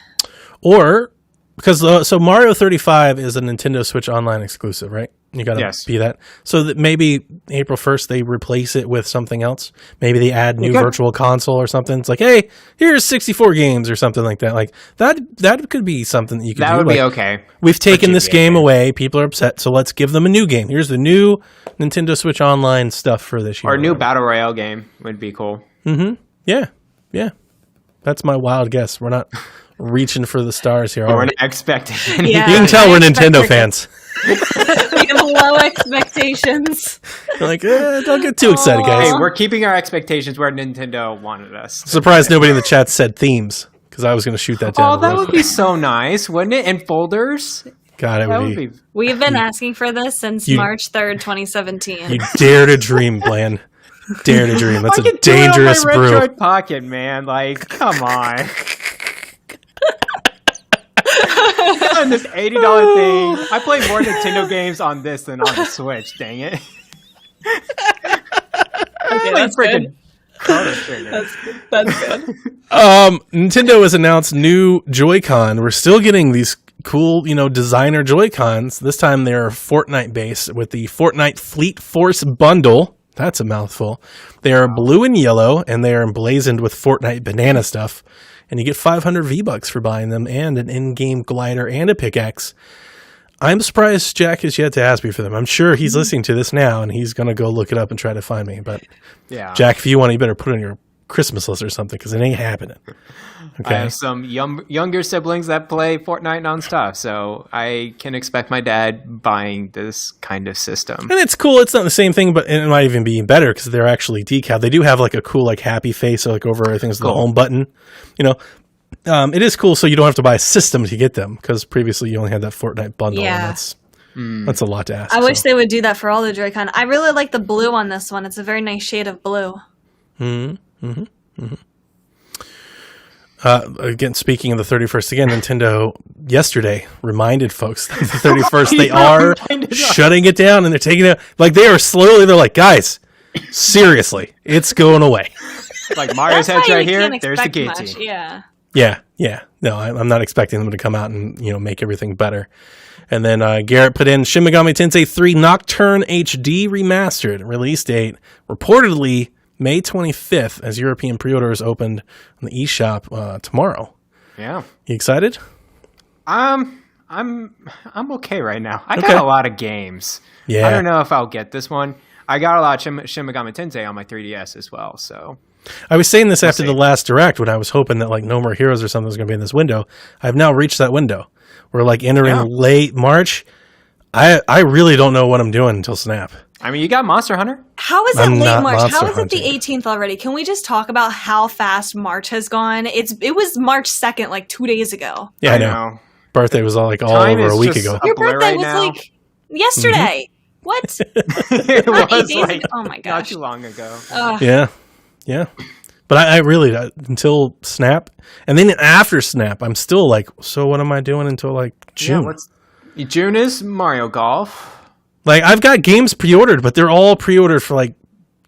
Or because so Mario 35 is a Nintendo Switch Online exclusive, right? You got to Yes. be that. So that maybe April 1st they replace it with something else. Maybe they add new virtual console or something. It's like, hey, here's 64 games or something like that. Like that could be something that you could do. That would Like, be okay. we've taken For this GTA game games. away. People are upset. So let's give them a new game. Here's the new Nintendo Switch Online stuff for this year. Or a new battle royale game would be cool. Yeah. Yeah. That's my wild guess. We're not reaching for the stars here. But are we're we? not expecting anything. Yeah. You can tell I we're expect Nintendo crickets. fans. We have low expectations. They're like, don't get too excited, guys. Hey, we're keeping our expectations where Nintendo wanted us. Surprised nobody in the chat said themes, because I was going to shoot that down. Oh, that real would quick. be so nice, wouldn't it? In folders? God, it That would would be. be. We've been asking for this since You- March 3rd, 2017. You dare to dream, Bland. Dare to dream. That's I a could do it on dangerous my brew. Retroid Pocket, man. Like, come on. On this $80 thing. I play more Nintendo games on this than on the Switch, dang it. Okay, that's good. Chrono Trigger. That's good. Nintendo has announced new Joy-Con. We're still getting these cool, designer Joy-Cons. This time they're Fortnite based with the Fortnite Fleet Force bundle. That's a mouthful. They are blue and yellow, and they are emblazoned with Fortnite banana stuff. And you get 500 V-Bucks for buying them, and an in-game glider and a pickaxe. I'm surprised Jack has yet to ask me for them. I'm sure he's listening to this now, and he's going to go look it up and try to find me. But Yeah. Jack, if you want, you better put it on your Christmas list or something, because it ain't happening. I Okay. have some younger siblings that play Fortnite nonstop, so I can expect my dad buying this kind of system. And it's cool. It's not the same thing, but it might even be better because they're actually decal. They do have like a cool like happy face like over everything's the Cool. home button. It is cool, so you don't have to buy a system to get them because previously you only had that Fortnite bundle. Yeah. And that's a lot to ask. I wish so. they would do that for all the Joy-Con. I really like the blue on this one. It's a very nice shade of blue. Again, speaking of the 31st, again, Nintendo yesterday reminded folks that the 31st they are shutting it down and they're taking it. Like they are slowly. They're like, guys, seriously, it's going away. Like Mario's That's head's why right you here. can't There's the expect much. guillotine. Yeah. Yeah. No, I'm not expecting them to come out and make everything better. And then Garrett put in Shin Megami Tensei 3 Nocturne HD Remastered. Release date reportedly May 25th as European pre-orders opened on the eShop tomorrow. Yeah. You excited? I'm okay right now. I Okay. got a lot of games. Yeah. I don't know if I'll get this one. I got a lot of Shin Megami Tensei on my 3DS as well, so I was saying this after see. the last Direct when I was hoping that like No More Heroes or something was going to be in this window. I've now reached that window. We're like entering Yeah. late March. I really don't know what I'm doing until Snap. I mean, you got Monster Hunter. How is it I'm late not March? Monster How is it the hunting. 18th already? Can we just talk about how fast March has gone? It was March 2nd, like 2 days ago. Yeah, I know. Birthday was all Time over is a week just ago. a Your blur birthday right was now. like yesterday. What? It Not 8 was days like ago. Oh my not gosh. too long ago. Yeah. But I really, until Snap, and then after Snap, I'm still like, so what am I doing until like June? June is Mario Golf. Like, I've got games pre-ordered, but they're all pre-ordered for like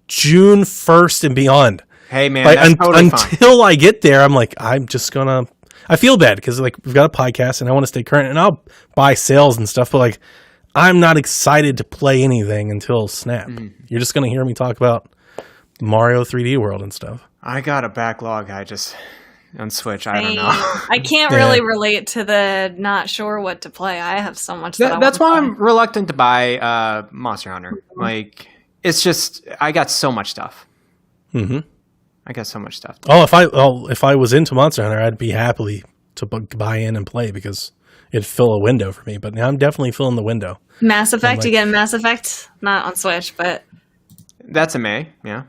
June 1st and beyond. Hey man, Like, that's totally fine. until I get there, I'm like, I'm just gonna. I feel bad because like we've got a podcast and I want to stay current, and I'll buy sales and stuff, but like, I'm not excited to play anything until Snap. You're just gonna hear me talk about Mario 3D World and stuff. I got a backlog. On Switch. I don't know. I can't Yeah. really relate to the not sure what to play. I have so much that That's I why want I'm reluctant to buy Monster Hunter. Like, it's just I got so much stuff. Mm-hmm. I got so much stuff. If I was into Monster Hunter, I'd be happily to buy in and play because it'd fill a window for me. But now I'm definitely filling the window. Mass Effect. like- You get Mass Effect, not on Switch, but That's a May. Yeah.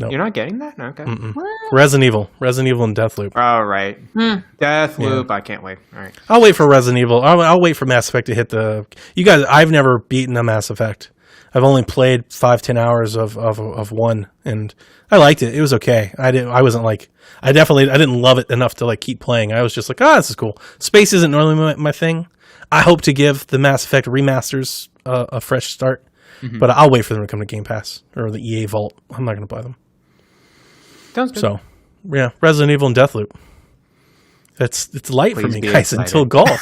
No. You're not getting that? Okay. Resident Evil and Deathloop. Oh, right. Deathloop. I can't wait. All right. I'll wait for Resident Evil. I'll wait for Mass Effect to hit the. You guys, I've never beaten a Mass Effect. I've only played 5-10 hours of one, and I liked it. It was okay. I wasn't like. I didn't love it enough to like keep playing. I was just like, this is cool. Space isn't normally my thing. I hope to give the Mass Effect remasters a fresh start, but I'll wait for them to come to Game Pass or the EA Vault. I'm not going to buy them. Sounds good. So, yeah, Resident Evil and Deathloop. It's light for Please me, be guys, excited. until golf.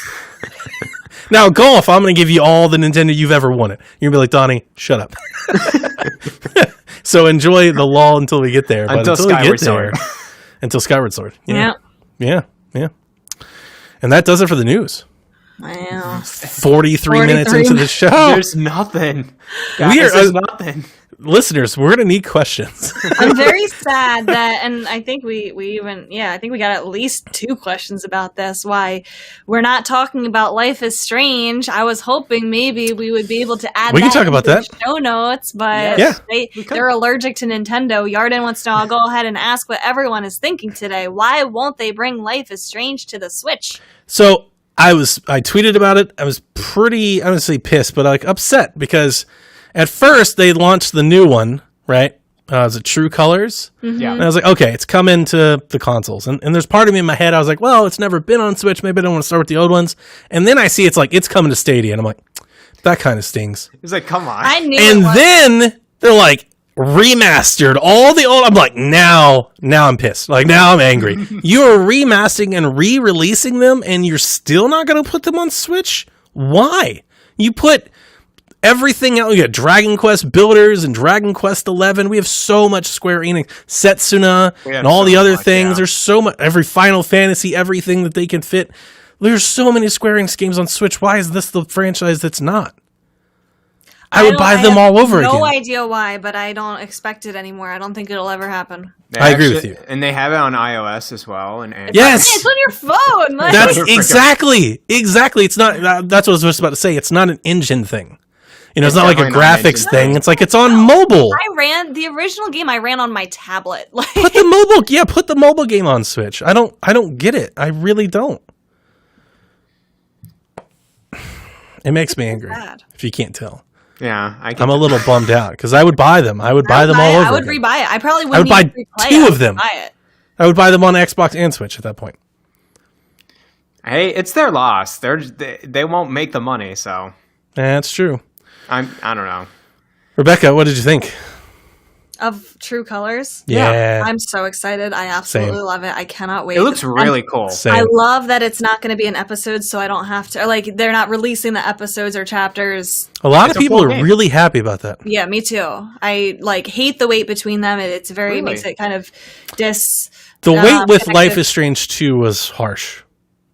Now, golf, I'm going to give you all the Nintendo you've ever wanted. You're going to be like, Donnie, shut up. So enjoy the lull until we get there. But Until we Skyward get there, Sword. until Skyward Sword. yeah. Yeah. And that does it for the news. Wow. 43 minutes 43 into the show. There's nothing. Guys, there's nothing. Listeners, we're going to need questions. I'm very sad that, and I think we got at least 2 questions about this. Why we're not talking about Life is Strange. I was hoping maybe we would be able to add. We can talk into about the that. show notes, but Yeah. they're allergic to Nintendo. Yarden wants to know. I'll go ahead and ask what everyone is thinking today. Why won't they bring Life is Strange to the Switch? So I tweeted about it. I was pretty, I wouldn't say pissed, but like upset because at first they launched the new one, right? Is it True Colors? Yeah. And I was like, okay, it's coming to the consoles. And there's part of me in my head, I was like, well, it's never been on Switch. Maybe I don't want to start with the old ones. And then I see it's coming to Stadia. And I'm like, that kind of stings. It's like, come on. I knew. And it was. then they're like, remastered all the old. I'm like, now I'm pissed. Like, now I'm angry. You are remastering and re-releasing them, and you're still not going to put them on Switch? Why? You put everything out. You got Dragon Quest Builders and Dragon Quest 11. We have so much Square Enix, Setsuna, We have and all so the other much, things. yeah. There's so much. Every Final Fantasy, everything that they can fit. There's so many Square Enix games on Switch. Why is this the franchise that's not? I would buy them all over again. No idea why, but I don't expect it anymore. I don't think it'll ever happen. They I agree with you. And they have it on iOS as well. And Android. Yes. It's on your phone. Like, That's Freaking- exactly. It's not. That's what I was just about to say. It's not an engine thing. You know, it's It's not like a definitely not an graphics engine thing. thing. It's like it's on mobile. I ran the original game. I ran on my tablet. Like, Put the mobile game on Switch. I don't get it. I really don't. It makes me angry. bad. If you can't tell, Yeah. I'm a little bummed out because I would buy them. I would buy them all over. I would again. rebuy it. I probably I would wouldn't buy even replay 2 it. I of would them. Buy it. I would buy them on Xbox and Switch at that point. Hey, it's their loss. They won't make the money, so That's true. I don't know. Rebecca, what did you think? Of True Colors. Yeah. I'm so excited. I absolutely Same. love it. I cannot wait. It looks really cool. Same. I love that it's not going to be an episode, so I don't have to. Or like, they're not releasing the episodes or chapters. A lot It's of a people full are game. really happy about that. Yeah, me too. I like hate the wait between them. It's very Really? makes it kind of dis. The wait with connected. Life is Strange 2 was harsh.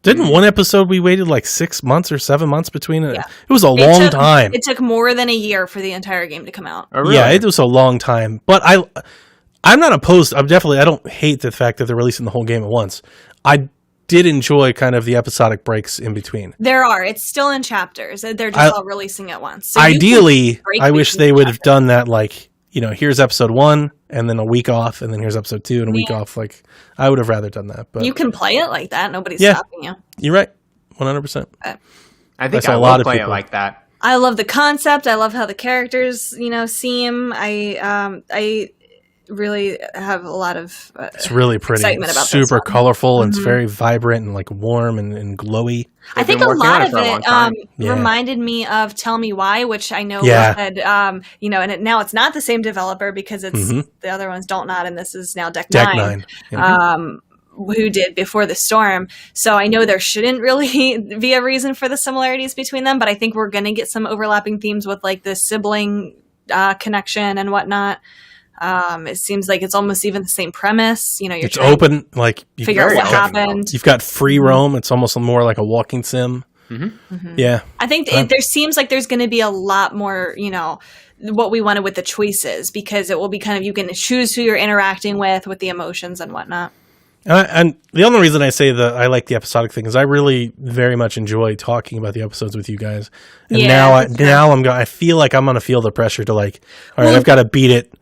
Didn't one episode we waited like 6 months or 7 months between it? Yeah. It was a long time. It took more than a year for the entire game to come out. Oh, really? Yeah, it was a long time. But I'm not opposed. I don't hate the fact that they're releasing the whole game at once. I did enjoy kind of the episodic breaks in between. There are. It's still in chapters. They're just all releasing at once. So ideally, I wish they would have chapters. done that. Like, here's episode 1, and then a week off, and then here's episode 2, and a week off. Like, I would have rather done that. But you can play it like that. Nobody's Yeah. stopping you. you're right, 100%. I think saw I a lot will of play it people. like that. I love the concept. I love how the characters, seem. I really have a lot of It's really pretty. excitement It's about this super one. colorful, and it's very vibrant and like warm and glowy. I They've think been a working on lot it of for a long it time. Yeah. reminded me of Tell Me Why, which I know Yeah. had, and now it's not the same developer because it's Mhm. the other one's Don't Not, and this is now Deck Deck 9. 9. Yeah. Who did Before the Storm. So I know there shouldn't really be a reason for the similarities between them, but I think we're going to get some overlapping themes with like the sibling connection and whatnot. It seems like it's almost even the same premise. You're It's trying open, like to figure out very what open. happened. You've got free roam. It's almost more like a walking sim. Yeah. I think there seems like there's going to be a lot more, what we wanted with the choices, because it will be kind of, you can choose who you're interacting with the emotions and whatnot. And the only reason I say that I like the episodic thing is I really very much enjoy talking about the episodes with you guys. And Yeah, I feel like I'm going to feel the pressure to like, all right, I've got to beat it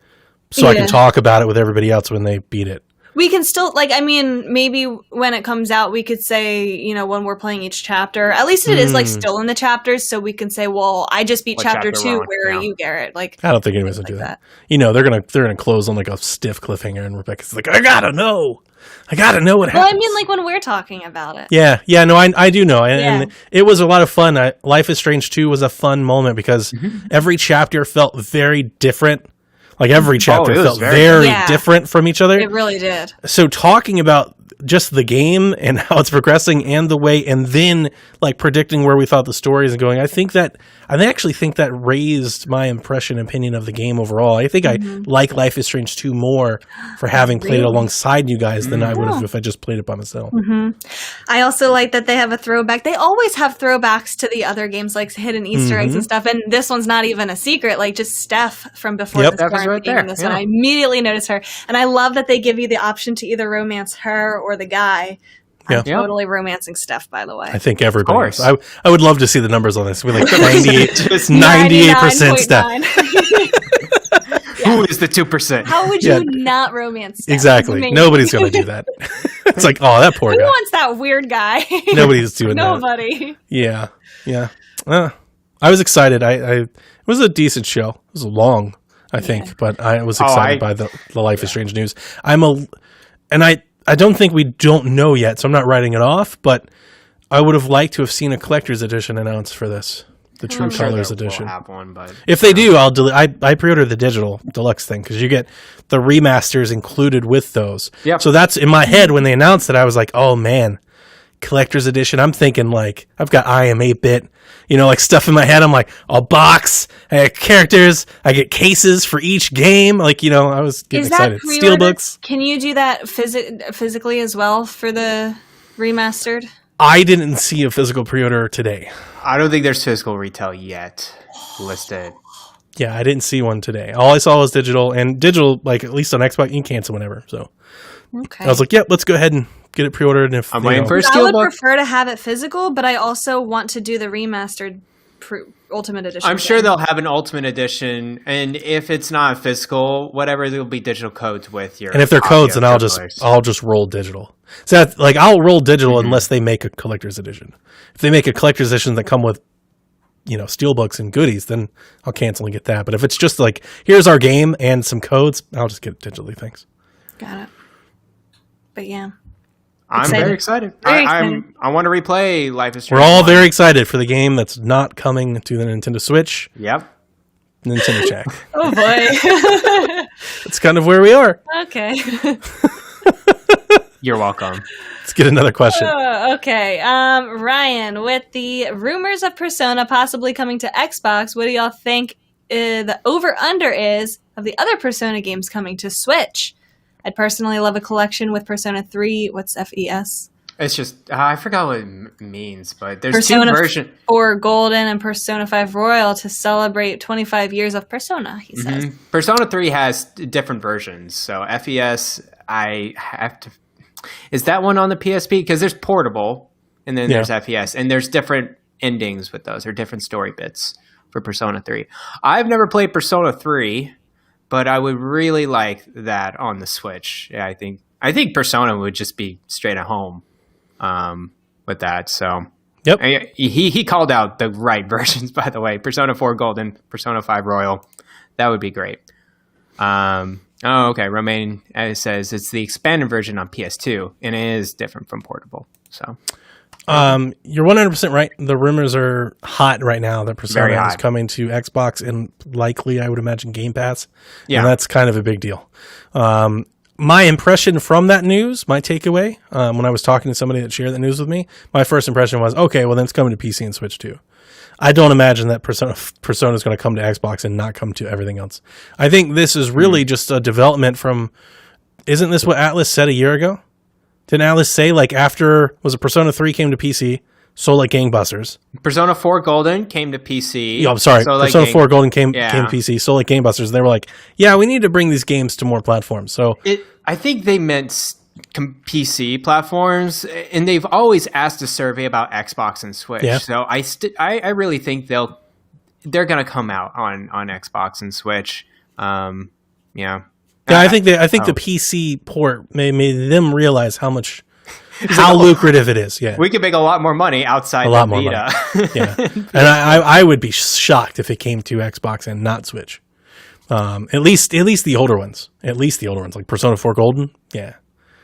so I can Yeah. talk about it with everybody else when they beat it. We can still, maybe when it comes out, we could say, when we're playing each chapter, at least it is like still in the chapters. So we can say, well, I just beat What chapter chapter 2. we're on, Where are yeah. you, Garrett? Like, I don't think anyone's going to like do that. They're going to close on like a stiff cliffhanger, and Rebecca's like, I got to know what well, happened. I mean, like when we're talking about it. Yeah, no, I do know, and Yeah. it was a lot of fun. Life is Strange 2 was a fun moment because every chapter felt very different. Like every chapter it was felt very very Yeah. different from each other. It really did. So talking about just the game and how it's progressing and the way, and then like predicting where we thought the story is going, I actually think that raised my impression and opinion of the game overall. I think I like Life is Strange 2 more for having played it alongside you guys than I would have if I just played it by myself. I also like that they have a throwback. They always have throwbacks to the other games, like hidden Easter eggs and stuff. And this one's not even a secret. Like just Steph from Before Yep. the Steph is Storm right being there, in this yeah. one. I immediately noticed her. And I love that they give you the option to either romance her or the guy. Yeah. I'm totally romancing Steph, by the way. I think everybody. Of course. I would love to see the numbers on this. We're like 98% Just 98% stuff. 99.9. Who is the 2%? How would Yeah. you not romance Steph? Exactly. It's amazing. Nobody's going to do that. It's like, oh, that poor Who guy. wants that weird guy? Nobody's doing that. Nobody. Yeah. I was excited. It was a decent show. It was long, I think, but I was excited by the Life is Strange news. I don't think we don't know yet, so I'm not writing it off, but I would have liked to have seen a collector's edition announced for this. The True I'm sure Colors we'll edition. have one, but If they do, I pre-ordered the digital deluxe thing because you get the remasters included with those. Yep. So that's in my head when they announced it. I was like, oh man, collector's edition. I'm thinking like I've got I am 8-bit, like stuff in my head. I'm like a box, I get characters, I get cases for each game. Like I was getting excited. Steelbooks. Can you do that physically as well for the remastered? I didn't see a physical pre-order today. I don't think there's physical retail yet listed. Yeah, I didn't see one today. All I saw was digital, and digital, like at least on Xbox, you can cancel whenever. So Okay. I was like, "Yep, let's go ahead and get it pre-ordered." And if I'm waiting for a I would steelbook. prefer to have it physical, but I also want to do the remastered Ultimate Edition. I'm sure thing. they'll have an Ultimate Edition, and if it's not physical, whatever, there'll be digital codes with your. and if they're codes, then audio I'll just roll digital. So that's, like I'll roll digital unless they make a collector's edition. If they make a collector's edition that come with steelbooks and goodies, then I'll cancel and get that. But if it's just like here's our game and some codes, I'll just get it digitally. Thanks. Got it. But yeah. I'm Excited. very excited. Very I want to replay Life is Strange. We're all 1. very excited for the game that's not coming to the Nintendo Switch. Yep. Nintendo Check. Oh boy. That's kind of where we are. Okay. You're welcome. Let's get another question. Okay. Ryan, with the rumors of Persona possibly coming to Xbox, what do y'all think the over-under is of the other Persona games coming to Switch? I'd personally love a collection with Persona 3. What's FES? It's just I forgot what it means, but there's Persona two versions. 4 Golden and Persona 5 Royal to celebrate 25 years of Persona, he says. Persona 3 has different versions. So FES, I have to. Is that one on the PSP? Because there's portable, and then Yeah. there's FPS, and there's different endings with those, or different story bits for Persona 3. I've never played Persona 3, but I would really like that on the Switch. Yeah, I think Persona would just be straight at home with that. So Yep. he called out the right versions, by the way. Persona 4 Golden, Persona 5 Royal. That would be great. Okay. Romain says it's the expanded version on PS2, and it is different from portable. So You're 100% right. The rumors are hot right now that Very Persona is hot. coming to Xbox and likely, I would imagine, Game Pass. Yeah. And that's kind of a big deal. My impression from that news, my takeaway, when I was talking to somebody that shared that news with me, my first impression was, okay, well, then it's coming to PC and Switch too. I don't imagine that Persona is going to come to Xbox and not come to everything else. I think this is really just a development from, isn't this what Atlas said a year ago? Didn't Atlas say, like, after, was it Persona 3 came to PC, sold like gangbusters? Persona 4 Golden came to PC. Yeah, I'm sorry. So, like, Persona 4 Golden came Yeah. to PC, sold like gangbusters. And they were like, yeah, we need to bring these games to more platforms. So, I think they meant PC platforms, and they've always asked a survey about Xbox and Switch. Yeah. So I really think they're going to come out on Xbox and Switch. Yeah. yeah, I think the PC port made them realize how lucrative it is. Yeah. We could make a lot more money outside A lot the more Vita. Yeah. And I would be shocked if it came to Xbox and not Switch. At least the older ones. Like Persona 4 Golden. Yeah.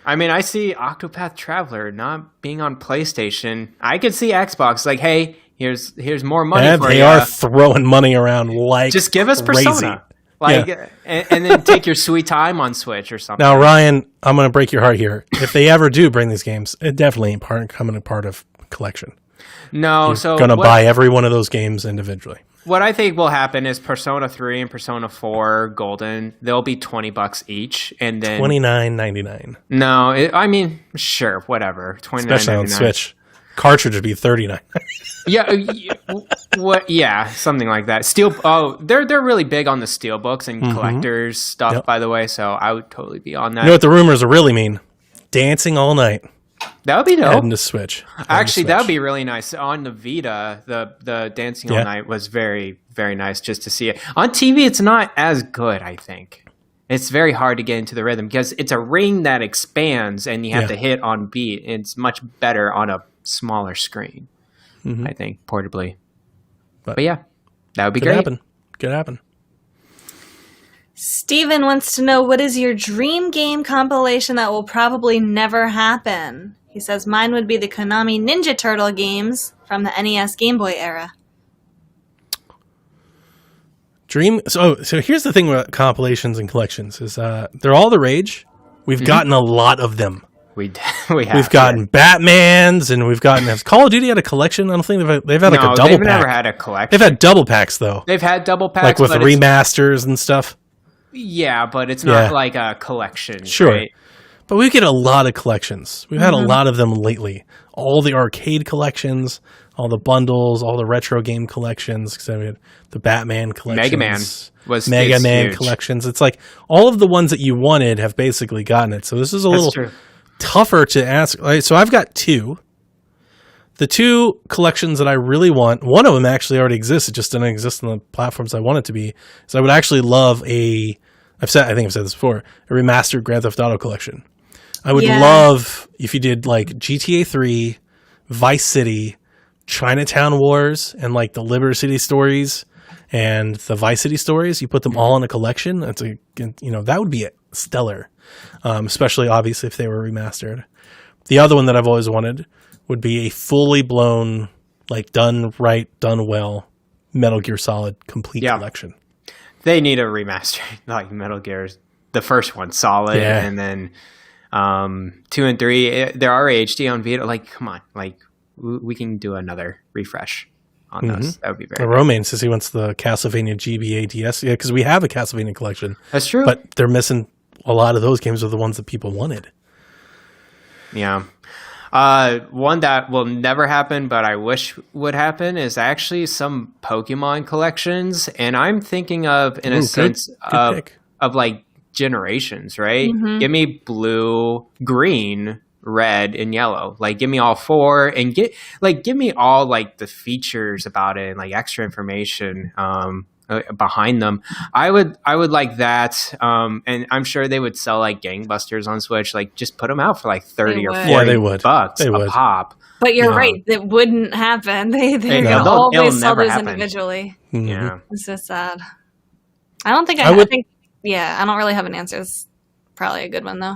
I mean, I see Octopath Traveler not being on PlayStation. I could see Xbox like, hey, here's more money And for they you. are throwing money around like Just give us crazy. Persona. And then take your sweet time on Switch or something. Now, Ryan, I'm going to break your heart here. If they ever do bring these games, it definitely ain't coming a part of collection. No, so Going to buy every one of those games individually. what I think will happen is Persona 3 and Persona 4 Golden, they'll be $20 each, and then $29.99. No, I mean, sure, whatever. Especially on $29.99. Switch. Cartridge would be $39. Yeah, what? Yeah, something like that. They're really big on the steel books and collectors stuff, Yep. by the way. So I would totally be on that. You know what the rumors really mean? Dancing all night. That would be dope. Heading to Switch. Actually, that would be really nice. On the Vita, the Dancing All Yeah. Night was very, very nice just to see it. On TV, it's not as good, I think. It's very hard to get into the rhythm because it's a ring that expands and you have Yeah. to hit on beat. It's much better on a smaller screen, I think, portably. But yeah, that would be great. Could happen. Steven wants to know, what is your dream game compilation that will probably never happen? He says mine would be the Konami Ninja Turtle games from the NES Game Boy era. So here's the thing about compilations and collections is they're all the rage. We've gotten a lot of them. We've gotten Batmans, and we've gotten. Has Call of Duty had a collection? I don't think they've had like a double they've pack. never had a collection. They've had double packs though, They've had double packs, like with but it's- remasters and stuff. Yeah, but it's not Yeah. like a collection. Sure. Right? But we get a lot of collections. We've had a lot of them lately. All the arcade collections, all the bundles, all the retro game collections. Because we had the Batman collections, Mega Man was Mega Man huge. collections. It's like all of the ones that you wanted have basically gotten it. So this is a little true. tougher to ask. So I've got two. The two collections that I really want, one of them actually already exists. It just didn't exist on the platforms I want it to be. So I would actually love I think I've said this before, a remastered Grand Theft Auto collection. I would Yeah. love if you did like GTA 3, Vice City, Chinatown Wars, and like the Liberty City stories and the Vice City stories. You put them all in a collection. That would be stellar. Especially obviously if they were remastered. The other one that I've always wanted would be a fully blown, like done right, done well, Metal Gear Solid complete collection. They need a remaster, like Metal Gear's, the first one, solid, Yeah. and then 2 and 3. There are HD on Vita. Like, come on, like we can do another refresh on those. That would be very. Romain says he wants the Castlevania GBA DS. Yeah, because we have a Castlevania collection. That's true. But they're missing a lot of those games are the ones that people wanted. Yeah. One that will never happen, but I wish would happen, is actually some Pokemon collections, and I'm thinking of in a sense good pick. of like generations, right? Give me blue, green red and yellow. Like, give me all 4 and give me all like the features about it and like extra information behind them. I would like that. And I'm sure they would sell like gangbusters on Switch. Like, just put them out for like 30 or 40 Yeah, they would. bucks They a would. pop. But you're Yeah. right. That wouldn't happen. They It'll always sell never those happen. individually. Mhm. Yeah. It's so sad. I don't think I I would- think. Yeah, I don't really have an answer. It's probably a good one though.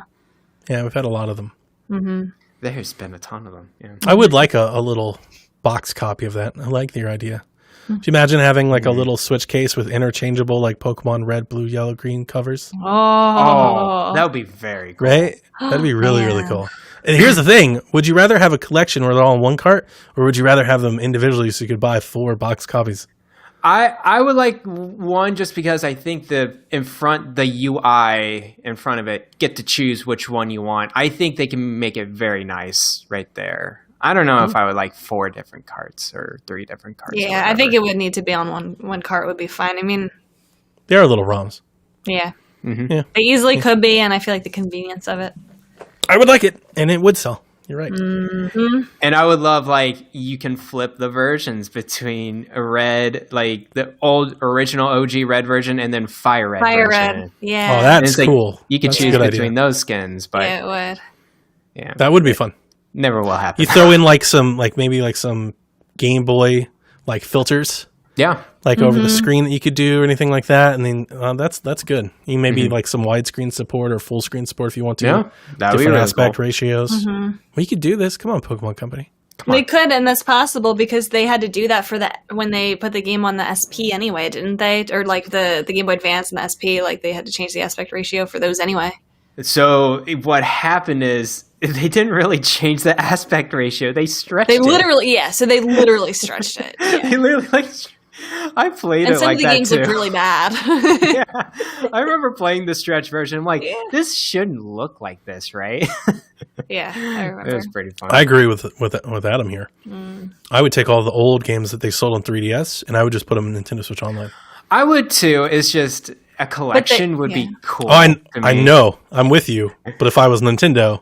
Yeah, we've had a lot of them. Mm-hmm. There's been a ton of them. Yeah. I would like a little box copy of that. I like your idea. Do you imagine having like a little Switch case with interchangeable like Pokemon red, blue, yellow, green covers? Oh, that would be very cool. Right? That'd be really, really Man. cool. And here's the thing. Would you rather have a collection where they're all in one cart, or would you rather have them individually so you could buy 4 box copies? I would like one just because I think the UI in front of it, get to choose which one you want. I think they can make it very nice right there. I don't know if I would like 4 different carts or 3 different carts. or Yeah, I think whatever. it would need to be on one cart would be fine. I mean, They are little ROMs. yeah, Yeah. they easily could be, and I feel like the convenience of it. I would like it, and it would sell. You're right. And I would love like you can flip the versions between a red, like the old original OG red version, and then Fire Red Fire version. red, yeah, Oh, that's And it's like, cool. You could That's a choose good between idea. those skins, but yeah, it would. yeah, That would be fun. never will happen. You throw in like some, like maybe like some Game Boy like filters, Yeah, like over the screen that you could do or anything like that, and then that's good. You maybe like some widescreen support or full screen support if you want to. yeah, that would be Different really aspect cool. ratios. Well, you could do this. Come on, Pokemon Company. They could, and that's possible because they had to do that for when they put the game on the SP anyway, didn't they? Or like the Game Boy Advance and the SP, like they had to change the aspect ratio for those anyway. So what happened is they didn't really change the aspect ratio. They stretched They it. literally, so they literally stretched it. Yeah. They literally like. I played And it some like of the that games too. look really bad. Yeah. I remember playing the stretch version. I'm like, this shouldn't look like this, right? Yeah, I It remember. was pretty fun. I agree with Adam here. I would take all the old games that they sold on 3DS and I would just put them in Nintendo Switch Online. I would too. It's just a collection would be cool. Oh, to I me. know. I'm with you. But if I was Nintendo,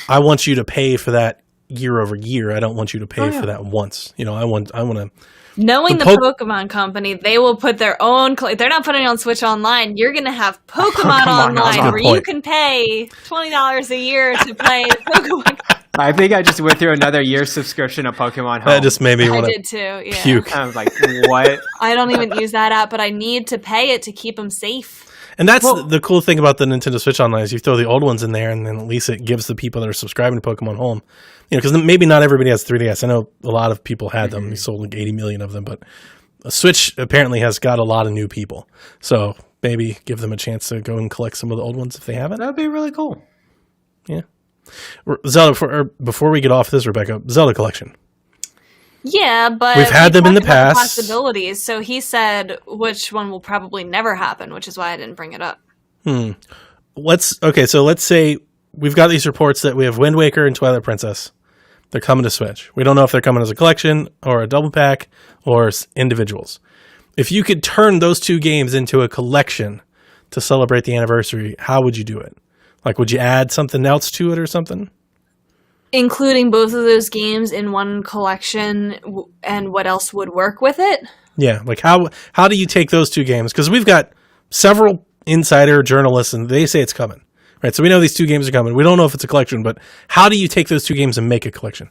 I want you to pay for that year over year. I don't want you to pay for that once. You know, I want to. Knowing the The Pokemon Company, they will put their own. They're not putting it on Switch Online. You're going to have Pokemon Pokemon Online, Online. where Good you point. can pay $20 a year to play Pokemon. I think I just went through another year subscription of Pokemon Home. That just made me I want did to too. Yeah, puke. I was like, what? I don't even use that app, but I need to pay it to keep them safe. And that's the cool thing about the Nintendo Switch Online is you throw the old ones in there, and then at least it gives the people that are subscribing to Pokemon Home, you know, because maybe not everybody has 3DS. I know a lot of people had them. We sold like 80 million of them, but a Switch apparently has got a lot of new people. So maybe give them a chance to go and collect some of the old ones if they haven't. That'd be really cool. Yeah. Zelda, before we get off this, Rebecca, Zelda collection. Yeah, but We've had them in the talked about past. Possibilities. So he said which one will probably never happen, which is why I didn't bring it up. Let's say we've got these reports that we have Wind Waker and Twilight Princess. They're coming to Switch. We don't know if they're coming as a collection or a double pack or individuals. If you could turn those 2 games into a collection to celebrate the anniversary, how would you do it? Like, would you add something else to it or something? Including both of those games in one collection, and what else would work with it? Yeah, like how do you take those 2 games? Because we've got several insider journalists, and they say it's coming, right? So we know these 2 games are coming. We don't know if it's a collection, but how do you take those 2 games and make a collection?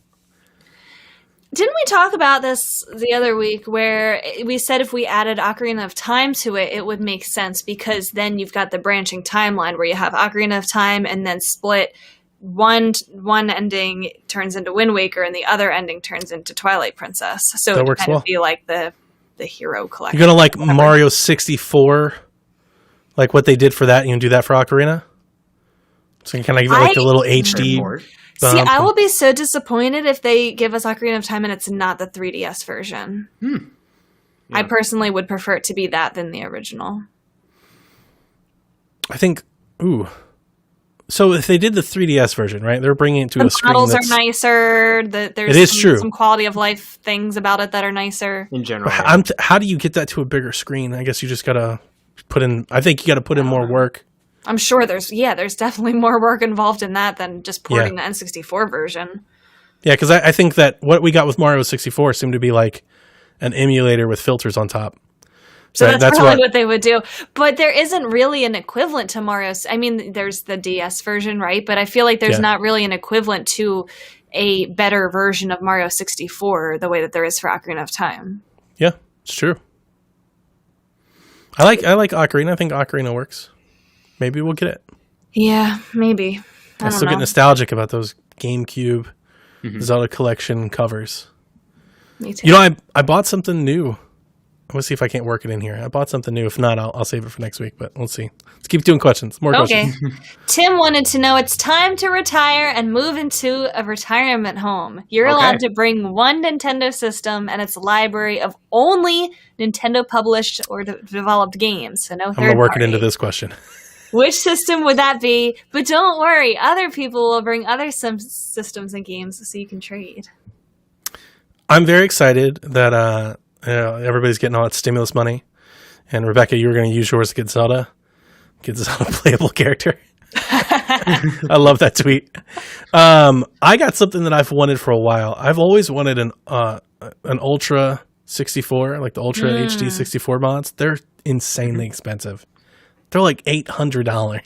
Didn't we talk about this the other week where we said if we added Ocarina of Time to it, it would make sense because then you've got the branching timeline where you have Ocarina of Time and then split one ending turns into Wind Waker and the other ending turns into Twilight Princess. So That it would works kind well. of be like the hero collection. You're gonna like Mario 64, like what they did for that. You can do that for Ocarina. So you kind of give it like the little HD. Report. See, bump. I will be so disappointed if they give us Ocarina of Time and it's not the 3DS version. I personally would prefer it to be that than the original. I think. Ooh. So if they did the 3DS version, right? They're bringing it to The a screen models are that's. nicer. There's It is true. some quality of life things about it that are nicer. In general. How do you get that to a bigger screen? I guess you just gotta put in. I think you gotta put in more work. I'm sure there's definitely more work involved in that than just porting the N64 version. Yeah, because I think that what we got with Mario 64 seemed to be like an emulator with filters on top. So that's probably what they would do. But there isn't really an equivalent to Mario. I mean, there's the DS version, right? But I feel like there's not really an equivalent to a better version of Mario 64 the way that there is for Ocarina of Time. Yeah, it's true. I like Ocarina. I think Ocarina works. Maybe we'll get it. Yeah, maybe. I still get nostalgic about those GameCube Zelda collection covers. Me too. You know, I bought something new. Let's see if I can't work it in here. I bought something new. If not, I'll save it for next week. But let's see. Let's keep doing questions. More questions. Tim wanted to know, it's time to retire and move into a retirement home. You're allowed to bring one Nintendo system and its library of only Nintendo published or developed games. So no third party. I'm going to work it into this question. Which system would that be? But don't worry, other people will bring other systems and games so you can trade. I'm very excited that everybody's getting all that stimulus money. And Rebecca, you were going to use yours to get Zelda playable character. I love that tweet. I got something that I've wanted for a while. I've always wanted an Ultra 64, like the Ultra HD 64 mods. They're insanely expensive. They're like $800.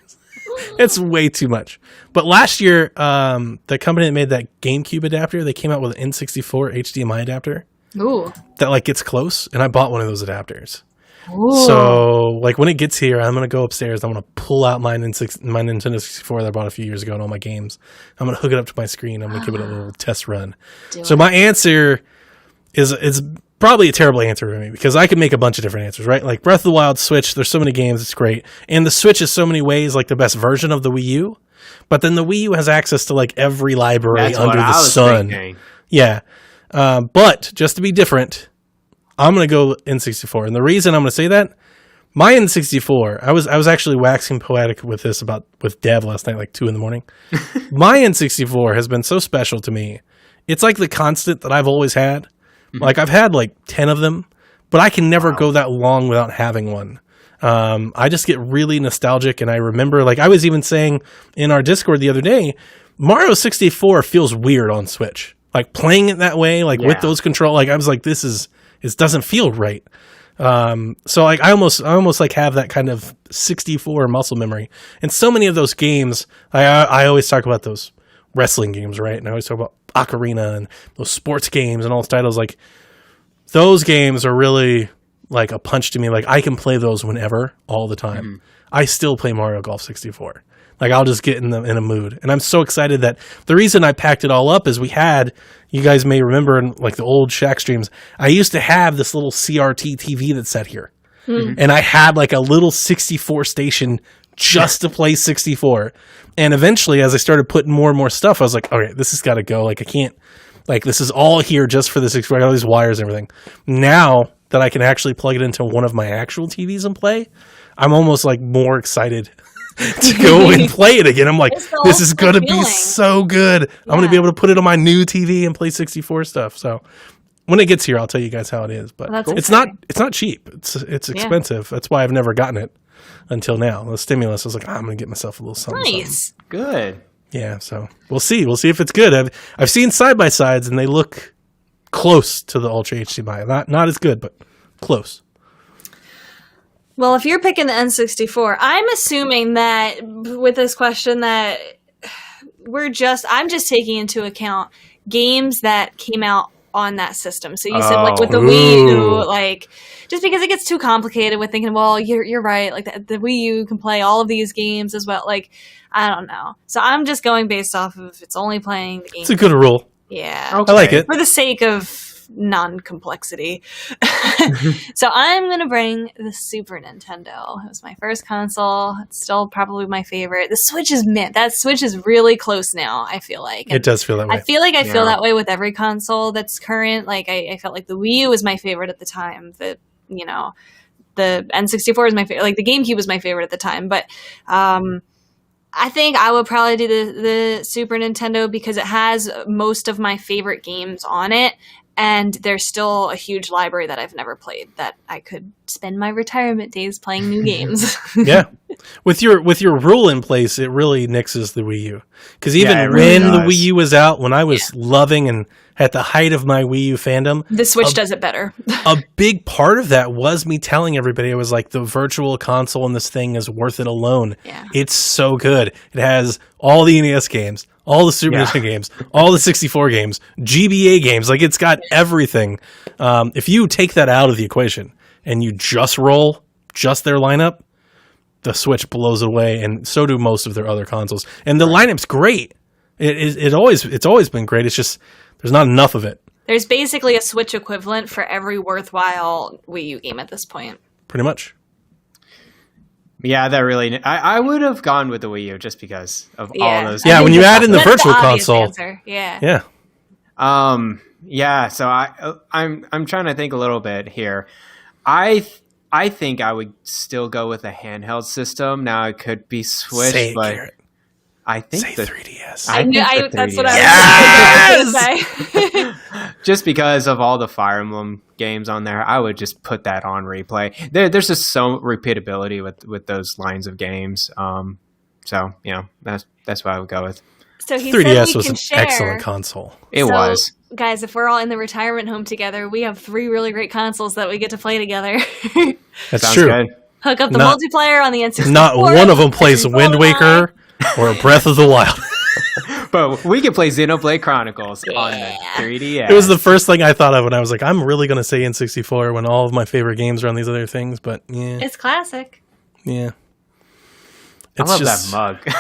It's way too much. But last year, the company that made that GameCube adapter, they came out with an N64 HDMI adapter. Ooh. That like gets close, and I bought one of those adapters. Ooh. So like when it gets here, I'm gonna go upstairs. I'm gonna pull out my Nintendo 64 that I bought a few years ago and all my games. I'm gonna hook it up to my screen. I'm gonna give it a little test run. My answer is probably a terrible answer for me because I could make a bunch of different answers, right? Like Breath of the Wild, Switch. There's so many games, it's great, and the Switch is so many ways like the best version of the Wii U. But then the Wii U has access to like every library under the sun. Thinking. Yeah. But just to be different, I'm going to go N64. And the reason I'm going to say that, my N64, I was actually waxing poetic with this with Dev last night, like 2 a.m. My N64 has been so special to me. It's like the constant that I've always had. Mm-hmm. Like I've had like 10 of them, but I can never go that long without having one. I just get really nostalgic. And I remember, like I was even saying in our Discord the other day, Mario 64 feels weird on Switch. Like playing it that way, like with those control, like I was like, it doesn't feel right. So like I almost like have that kind of 64 muscle memory. And so many of those games, I always talk about those wrestling games, right? And I always talk about Ocarina and those sports games and all those titles. Like those games are really like a punch to me. Like I can play those whenever, all the time. Mm-hmm. I still play Mario Golf 64. Like I'll just get in a mood. And I'm so excited that the reason I packed it all up is you guys may remember in like the old Shack streams, I used to have this little CRT TV that sat here. Mm-hmm. And I had like a little 64 station just to play 64. And eventually as I started putting more and more stuff, I was like, all right, this has got to go. Like I can't, like this is all here just for the 64. I got all these wires and everything. Now that I can actually plug it into one of my actual TVs and play, I'm almost like more excited to go and play it again. I'm like, this is going to be so good. I'm going to be able to put it on my new TV and play 64 stuff. So when it gets here, I'll tell you guys how it is. But it's not cheap. It's expensive. That's why I've never gotten it until now. The stimulus, I was like, I'm going to get myself a little something. Nice. Something. Good. Yeah, so we'll see. We'll see if it's good. I've seen side-by-sides, and they look close to the Ultra HDMI. Not as good, but close. Well, if you're picking the N64, I'm assuming that with this question that I'm just taking into account games that came out on that system. So you said like with the Wii U, like just because it gets too complicated with thinking, well, you're right, like the Wii U can play all of these games as well. Like I don't know. So I'm just going based off of it's only playing the game. It's a good rule. Yeah, okay. I like it for the sake of non-complexity. So I'm gonna bring the Super Nintendo. It was my first console. It's still probably my favorite. The Switch is mint. That Switch is really close now, I feel like. And it does feel that way. I feel like I feel that way with every console that's current. Like I felt like the Wii U was my favorite at the time. The N64 is my favorite. Like the GameCube was my favorite at the time. But I think I would probably do the Super Nintendo because it has most of my favorite games on it. and there's still a huge library that I've never played that I could spend my retirement days playing new games. Yeah. With your rule in place, it really nixes the Wii U. Because even Yeah, it really when the does. Wii U was out, when I was loving and at the height of my Wii U fandom, The Switch does it better. a big part of that was me telling everybody, I was like, the virtual console in this thing is worth it alone. Yeah. It's so good. It has all the NES games, all the Super Yeah. Nintendo games, all the 64 games, GBA games. Like, it's got everything. If you take that out of the equation and you just roll just their lineup, the Switch blows it away, and so do most of their other consoles. And the lineup's great. It's always been great. It's just there's not enough of it, There's basically a Switch equivalent for every worthwhile Wii U game at this point. pretty much. Yeah, that really. I would have gone with the Wii U just because of all those. Yeah, when you add in the That's virtual obvious console. answer. Yeah. Yeah. Yeah. So I'm trying to think a little bit here. I think I would still go with a handheld system. Now it could be Switch, Say it, but Garrett. I think Say the 3DS. I think the That's 3DS. what I was going to say. just because of all the Fire Emblem games on there, I would just put that on replay. There's just so repeatability with those lines of games. So that's what I would go with. So he said 3DS we was can an share. excellent console. It So, was. Guys, if we're all in the retirement home together, we have 3 really great consoles that we get to play together. That's Sounds true. good. Hook up the Not- multiplayer on the N64. Not one of them plays and Wind GoldenEye. Waker or Breath of the Wild. But we can play Xenoblade Chronicles on the Yeah. 3DS. It was the first thing I thought of when I was like, I'm really going to say N64 when all of my favorite games are on these other things. But yeah, It's classic. yeah. I It's love just that mug.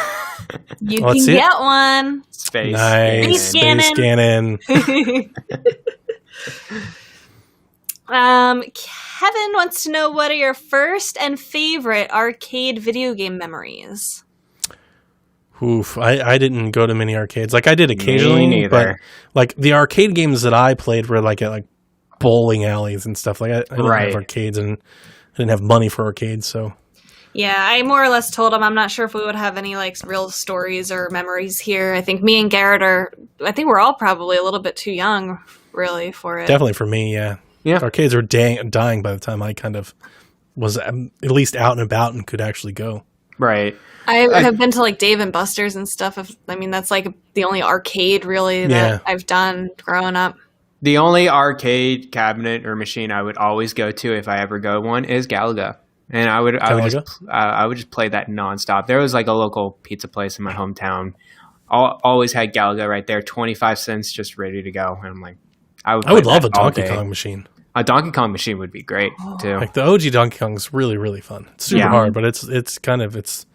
You Let's can see it. get one. Space. nice. Space Space Cannon. Kevin wants to know, what are your first and favorite arcade video game memories? Oof, I didn't go to many arcades. Like I did occasionally, neither. but like the arcade games that I played were like at like bowling alleys and stuff. Like I didn't Right. have arcades and I didn't have money for arcades, so Yeah, I more or less told him I'm not sure if we would have any like real stories or memories here. I think me and Garrett I think we're all probably a little bit too young, really, for it. definitely for me, yeah. Yeah. Arcades were dying by the time I kind of was at least out and about and could actually go. Right. I have been to like Dave and Buster's and stuff. That's like the only arcade really that Yeah. I've done growing up. The only arcade cabinet or machine I would always go to if I ever go one is Galaga. And I would just play that nonstop. There was like a local pizza place in my hometown. Always had Galaga right there, 25 cents, just ready to go. And I'm like, I would I would play love a that all Donkey day. Kong machine. A Donkey Kong machine would be great too. Like the OG Donkey Kong is really, really fun. It's super Yeah. hard, but it's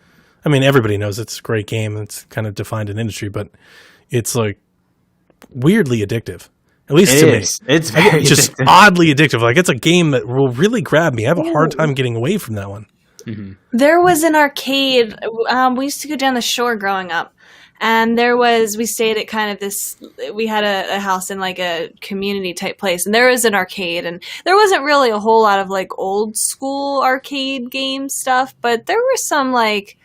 I mean, everybody knows it's a great game. It's kind of defined an industry, but it's like weirdly addictive. At least It to is. me. It's very Just addictive. oddly addictive. Like it's a game that will really grab me. I have a hard time getting away from that one. There was an arcade. We used to go down the shore growing up, and we stayed at kind of this. We had a house in like a community type place, and there was an arcade, and there wasn't really a whole lot of like old school arcade game stuff, but there were some like.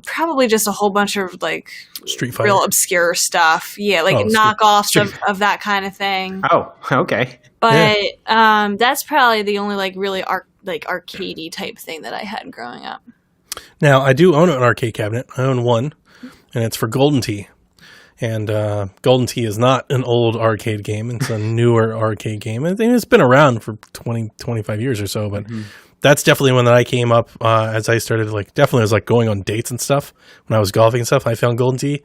Probably just a whole bunch of like Street Fighter. real obscure stuff. Yeah, like Oh, knockoffs Street- of that kind of thing. Oh, okay. But that's probably the only like really arcadey type thing that I had growing up. Now, I do own an arcade cabinet. I own one, and it's for Golden Tee. And Golden Tee is not an old arcade game. It's a newer arcade game. I think it's been around for 20, 25 years or so, but that's definitely one that I came up as I started, like, definitely was like going on dates and stuff. When I was golfing and stuff, I found Golden Tee.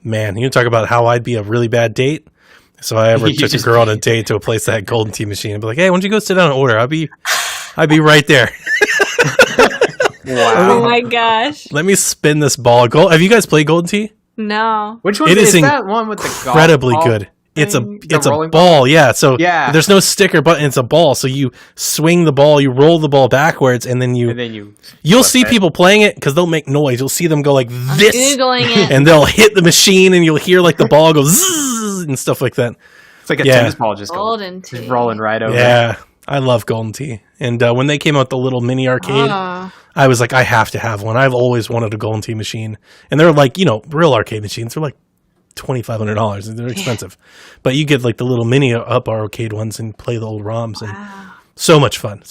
Man, you talk about how I'd be a really bad date. So I ever You took a just- girl on a date to a place that had Golden Tee machine and be like, hey, why don't you go sit down and order? I'd be right there. Wow. Oh my gosh. Let me spin this ball. Have you guys played Golden Tee? No. Which one It is is that one with the golf Incredibly ball good. It's thing? a rolling ball, yeah. So Yeah. there's no sticker button. It's a ball. So you swing the ball, you roll the ball backwards, and then And then you'll flip see it. people playing it because they'll make noise. You'll see them go like this, Googling it. and they'll hit the machine, and you'll hear like the ball go zzz and stuff like that. It's like a Yeah. tennis ball just Golden Tee. just rolling right over. Yeah, I love Golden Tee. And when they came out the little mini arcade, I was like, I have to have one. I've always wanted a Golden Tee machine, and they're like, real arcade machines. They're like $2,500. They're expensive, but you get like the little mini up arcade ones and play the old ROMs, and so much fun.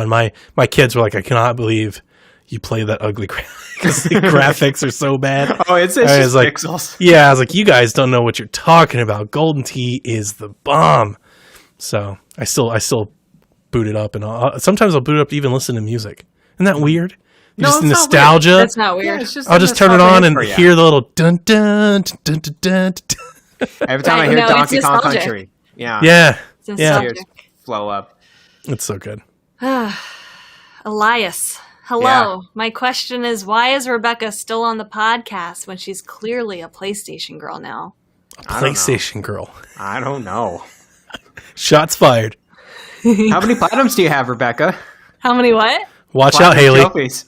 My kids were like, I cannot believe you play that ugly because the graphics are so bad. Oh, it's I was just like, pixels. yeah, I was like, you guys don't know what you're talking about. Golden Tee is the bomb. So I still boot it up, and sometimes I'll boot it up to even listen to music. Isn't that weird? No, Just it's not nostalgia. weird. That's not weird. I'll just turn it on and hear the little dun dun dun dun dun. dun. Every time I Right, hear no, it's Donkey Kong nostalgic. Country. Yeah. Yeah, It's yeah, Tears flow up. it's so good. Elias, hello. Yeah. My question is, why is Rebecca still on the podcast when she's clearly a PlayStation girl now? I don't know. PlayStation girl. I don't know. Shots fired. How many platinums do you have, Rebecca? How many what? Watch out, Platinum Haley. trophies.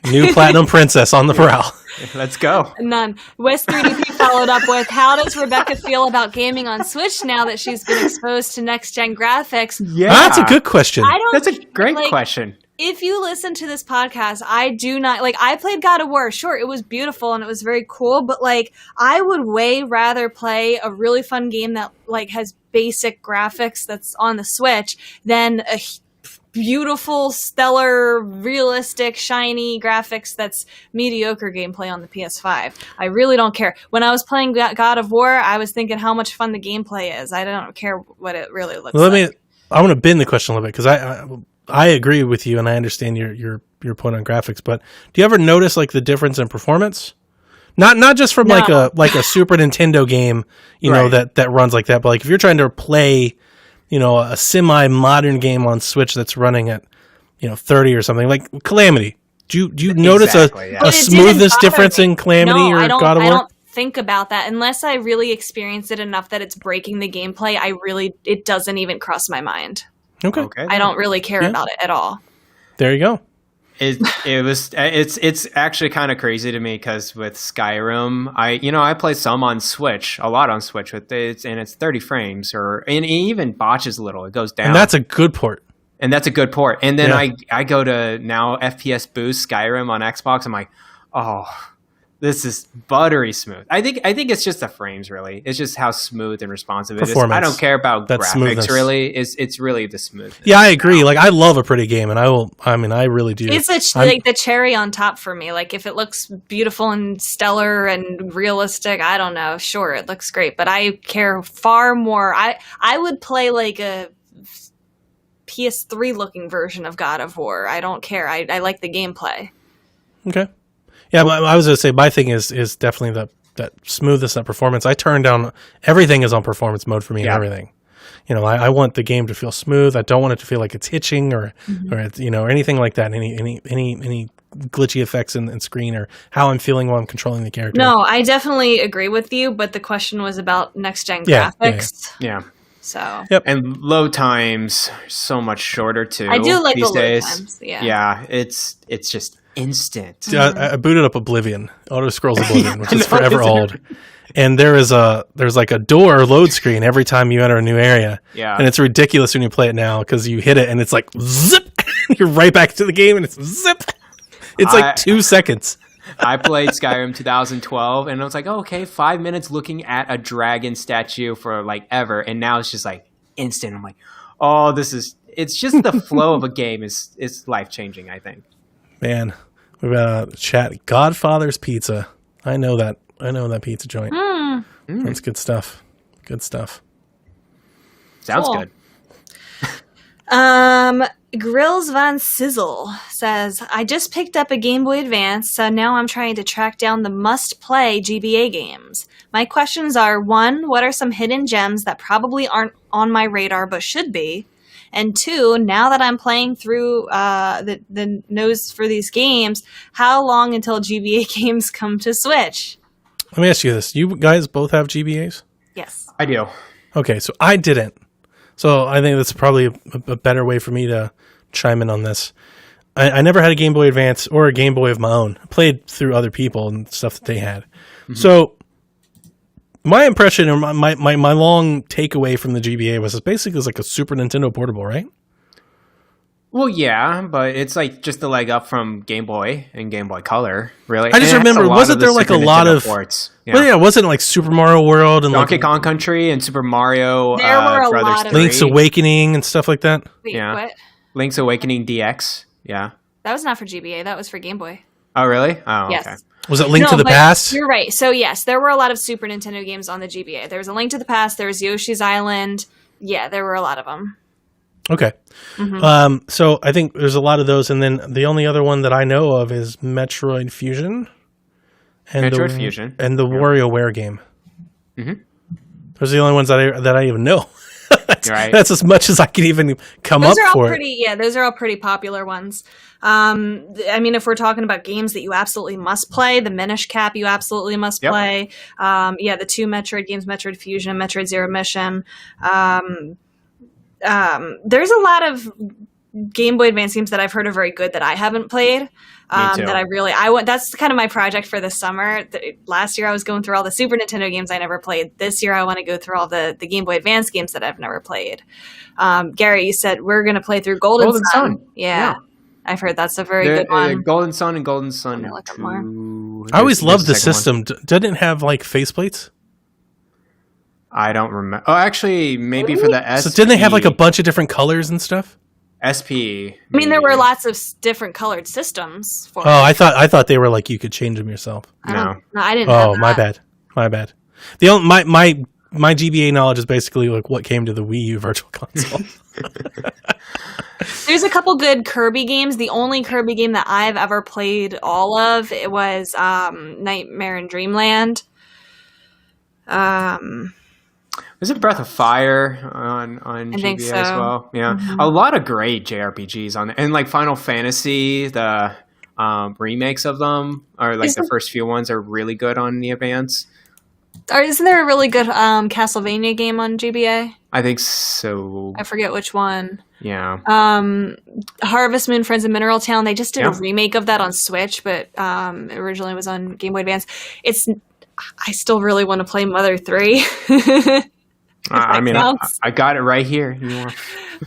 New platinum princess on the prowl. Let's go. None. West 3DP followed up with, how does Rebecca feel about gaming on Switch now that she's been exposed to next-gen graphics? Yeah. That's a good question. I don't. That's a great like, question. If you listen to this podcast, I do not like. I played God of War. Sure, it was beautiful and it was very cool, but like, I would way rather play a really fun game that like has basic graphics that's on the Switch than a beautiful, stellar, realistic, shiny graphics that's mediocre gameplay on the PS5. I really don't care. When I was playing God of War, I was thinking how much fun the gameplay is. I don't care what it really looks like. I want to bend the question a little bit because I agree with you and I understand your point on graphics. But do you ever notice like the difference in performance? Not just from like a Super Nintendo game, you know, that runs like that, but like if you're trying to play, you know, a semi-modern game on Switch that's running at, you know, 30 or something, like Calamity. Do you notice a smoothness difference in Calamity or God of War? I don't think about that unless I really experience it enough that it's breaking the gameplay. It doesn't even cross my mind. Okay. I don't really care about it at all. There you go. It's actually kind of crazy to me because with Skyrim, I play some on Switch, a lot on Switch with it, and it's 30 frames, and it even botches a little. It goes down, And that's a good port. And then I go to now FPS Boost Skyrim on Xbox. I'm like, oh, this is buttery smooth. I think it's just the frames, really. It's just how smooth and responsive it is. I don't care about graphics, smoothness. really. It's really the smoothness. Yeah, I agree. Like I love a pretty game, and I really do. It's like the cherry on top for me. Like if it looks beautiful and stellar and realistic, I don't know. Sure, it looks great, but I care far more. I would play like a PS3 looking version of God of War. I don't care. I like the gameplay. Okay. Yeah, but I was going to say my thing is definitely that smoothness, that performance. I turn down everything is on performance mode for me and everything. You know, I want the game to feel smooth. I don't want it to feel like it's hitching or it's, you know, or anything like that. Any glitchy effects in screen or how I'm feeling while I'm controlling the character. No, I definitely agree with you, but the question was about next gen graphics. Yeah. So. Yep. And load times are so much shorter too. I do like these the load days. times. Yeah. Yeah, it's just instant. I booted up Oblivion, Auto Scrolls Oblivion, which is forever old. And there's like a door load screen every time you enter a new area. Yeah. And it's ridiculous when you play it now because you hit it and it's like zip. You're right back to the game and it's zip. It's like 2 seconds. I played Skyrim 2012 and I was like, oh, okay, 5 minutes looking at a dragon statue for like ever. And now it's just like instant. I'm like, oh, it's just the flow of a game is life changing, I think. Man, we've got a chat. Godfather's Pizza. I know that pizza joint. That's good stuff. Good stuff. Sounds Cool. good. Grills Von Sizzle says, I just picked up a Game Boy Advance, so now I'm trying to track down the must-play GBA games. My questions are, 1, what are some hidden gems that probably aren't on my radar but should be? And 2, now that I'm playing through the nose for these games, how long until GBA games come to Switch? Let me ask you this. You guys both have GBAs? Yes. I do. Okay, so I didn't. So I think that's probably a better way for me to chime in on this. I never had a Game Boy Advance or a Game Boy of my own. I played through other people and stuff that they had. Mm-hmm. So my impression or my long takeaway from the GBA was it's basically like a Super Nintendo portable, right? Well, yeah, but it's like just a leg up from Game Boy and Game Boy Color, really. I just And it has remember, a lot wasn't of the there like a Super lot Nintendo of ports? Well, yeah, wasn't it like Super Mario World and Donkey like Kong Country and Super Mario There were a Brothers lot of- 3. Link's Awakening and stuff like that? Wait, Yeah. what? Link's Awakening DX. Yeah. That was not for GBA. That was for Game Boy. Oh, really? Oh, Yes. okay. Was it Link No, to the but Past? You're right. So yes, there were a lot of Super Nintendo games on the GBA. There was a Link to the Past. There was Yoshi's Island. Yeah, there were a lot of them. Okay. So I think there's a lot of those, and then the only other one that I know of is Metroid Fusion. And Metroid Fusion. And the WarioWare game. Mm-hmm. Those are the only ones that I even know. Right. That's as much as I can even come Those up are all for. pretty. Yeah, those are all pretty popular ones. I mean, if we're talking about games that you absolutely must play, the Minish Cap you absolutely must Yep. play. Yeah, the two Metroid games, Metroid Fusion, Metroid Zero Mission. There's a lot of Game Boy Advance games that I've heard are very good that I haven't played. too. That I want. That's kind of my project for this summer. Last year I was going through all the Super Nintendo games I never played. This year I want to go through all the Game Boy Advance games that I've never played. Gary, you said we're going to play through Golden Sun. Yeah. I've heard that's a very good one. Golden Sun and Golden Sun I'm gonna look up more. 2. I always loved the There's a second one. system. Doesn't it have like faceplates? I don't remember. Oh, actually, maybe for the SP. So didn't they have like a bunch of different colors and stuff? SP? I mean, there maybe. wmy lots of different colored systems for. Oh, I thought they were like you could change them yourself. No. I didn't. Have Oh, my that. bad. My bad. The only, my GBA knowledge is basically like what came to the Wii U Virtual Console. There's a couple good Kirby games. The only Kirby game that I've ever played all of it was Nightmare in Dreamland. Was it Breath of Fire on I think GBA so. as well? Yeah, a lot of great JRPGs on there, and like Final Fantasy, the remakes of them, or like the first few ones, are really good on the Advance. Or isn't there a really good Castlevania game on GBA? I think so. I forget which one. Yeah, Harvest Moon, Friends of Mineral Town. They just did Yeah. a remake of that on Switch, but it originally was on Game Boy Advance. I still really want to play Mother 3. I mean, counts. I got it right here. You want-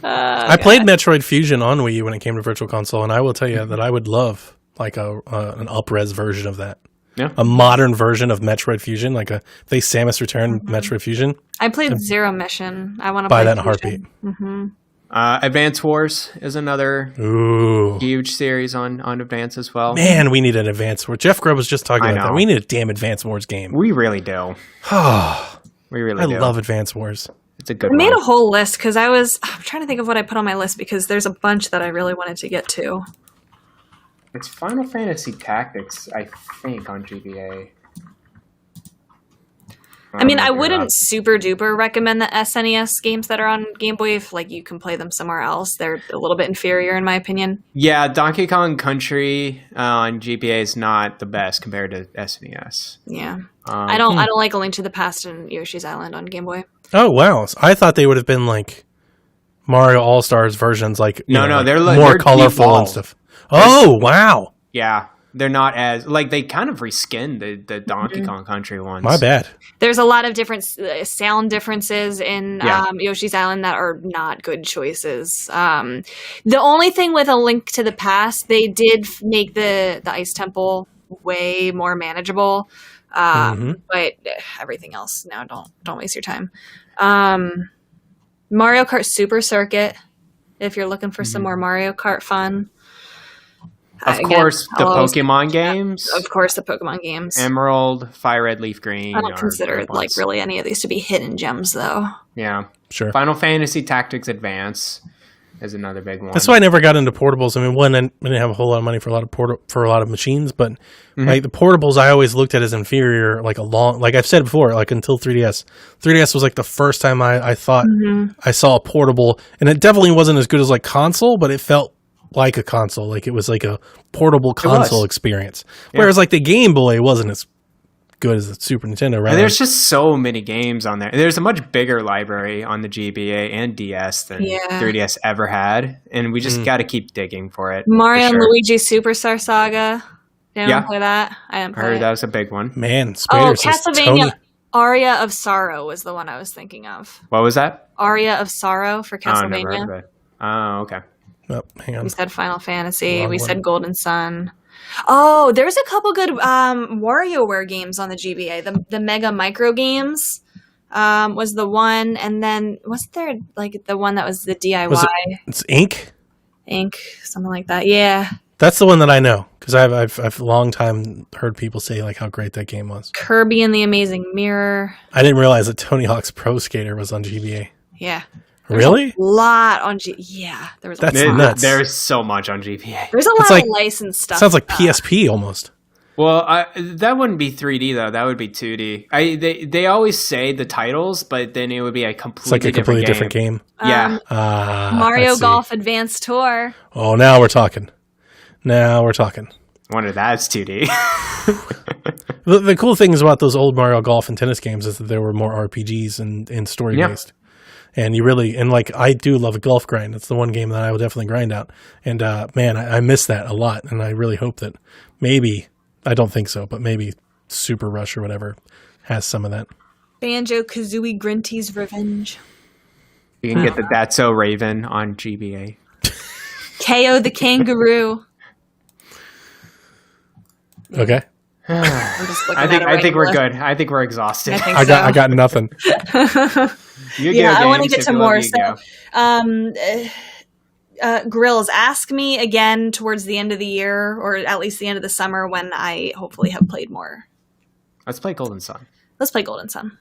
I played Metroid Fusion on Wii U when it came to Virtual Console, and I will tell you that I would love like an up-res version of that. Yeah. A modern version of Metroid Fusion, like if they Samus Return Metroid Fusion, I played Zero Mission. I want to buy play that in a Fusion. heartbeat. Advance Wars is another Ooh. huge series on Advance as well. Man, we need an Advance Wars. Jeff Grubb was just talking I about that. know. We need a damn Advance Wars game. We really do. We really I do. love Advance Wars. It's a good I made one. a whole list because I'm trying to think of what I put on my list because there's a bunch that I really wanted to get to. It's Final Fantasy Tactics, I think, on GBA. I mean, I wouldn't super duper recommend the SNES games that are on Game Boy if like you can play them somewhere else. They're a little bit inferior in my opinion. Yeah, Donkey Kong Country on GBA is not the best compared to SNES. Yeah. I don't like A Link to the Past and Yoshi's Island on Game Boy. Oh wow! So I thought they would have been like Mario All Stars versions, like No, like they're more they're colorful and devolved. stuff. Oh wow! Yeah, they're not as like they kind of reskinned the Donkey Kong Country ones. My bad. There's a lot of different sound differences in Yeah. Yoshi's Island that are not good choices. The only thing with A Link to the Past, they did make the Ice Temple way more manageable. But everything else, no, don't waste your time. Mario Kart Super Circuit, if you're looking for some more Mario Kart fun. Of Again, course, the I'll- Pokemon games. Of course, the Pokemon games. Emerald, Fire Red, Leaf Green. I don't are consider good like ones. really any of these to be hidden gems, though. Yeah. Sure. Final Fantasy Tactics Advance is another big one. That's why I never got into portables. I mean, one, I didn't have a whole lot of money for a lot of machines, but like the portables, I always looked at as inferior. Like like I've said before, like until 3DS. 3DS was like the first time I thought I saw a portable, and it definitely wasn't as good as like console, but it felt like a console. Like it was like a portable console experience. Whereas like the Game Boy wasn't as good as the Super Nintendo, right? And there's just so many games on there. There's a much bigger library on the GBA and DS than 3DS ever had, and we just got to keep digging for it. Mario for and sure. Luigi Superstar Saga. Did anyone Yeah. play that? I didn't I play heard it. that was a big one. Man, Oh, Spader says Castlevania Tony. Aria of Sorrow was the one I was thinking of. What was that? Aria of Sorrow for Oh, I never heard Castlevania. of it. Oh, okay. Oh, hang on. We said Final Fantasy. Wrong We one. said Golden Sun. Oh, there's a couple good WarioWare games on the GBA. The Mega Micro games was the one, and then wasn't there like the one that was the DIY Was It's Ink? Inc. something like that? Yeah, That's the one that I know because I've a long time heard people say like how great that game was. Kirby and the Amazing Mirror. I didn't realize that Tony Hawk's Pro Skater was on GBA. Yeah, Really? a lot on Yeah, there was. That's a lot. nuts. There's so much on GPA. There's a It's lot like- of licensed stuff. Sounds like PSP almost. Well, that wouldn't be 3D though. That would be 2D. They always say the titles, but then it would be a It's completely, like a completely different game. Yeah. I Mario see. Golf Advanced Tour. Oh, now we're talking. Now we're talking. Wonder that's 2D. The cool things about those old Mario Golf and tennis games is that there were more RPGs and story based. And you really, and like, I do love a golf grind. It's the one game that I will definitely grind out. And man, I miss that a lot. And I really hope that maybe, I don't think so, but maybe Super Rush or whatever has some of that. Banjo Kazooie Grinty's Revenge. You can get the That's So Raven on GBA. KO the Kangaroo. Okay. I'm just looking I think at it right we're left. good. I think we're exhausted. I think I so. got nothing. Yeah, I want to get to more. So, Grills, ask me again towards the end of the year, or at least the end of the summer, when I hopefully have played more. let's play Golden Sun. Let's play Golden Sun.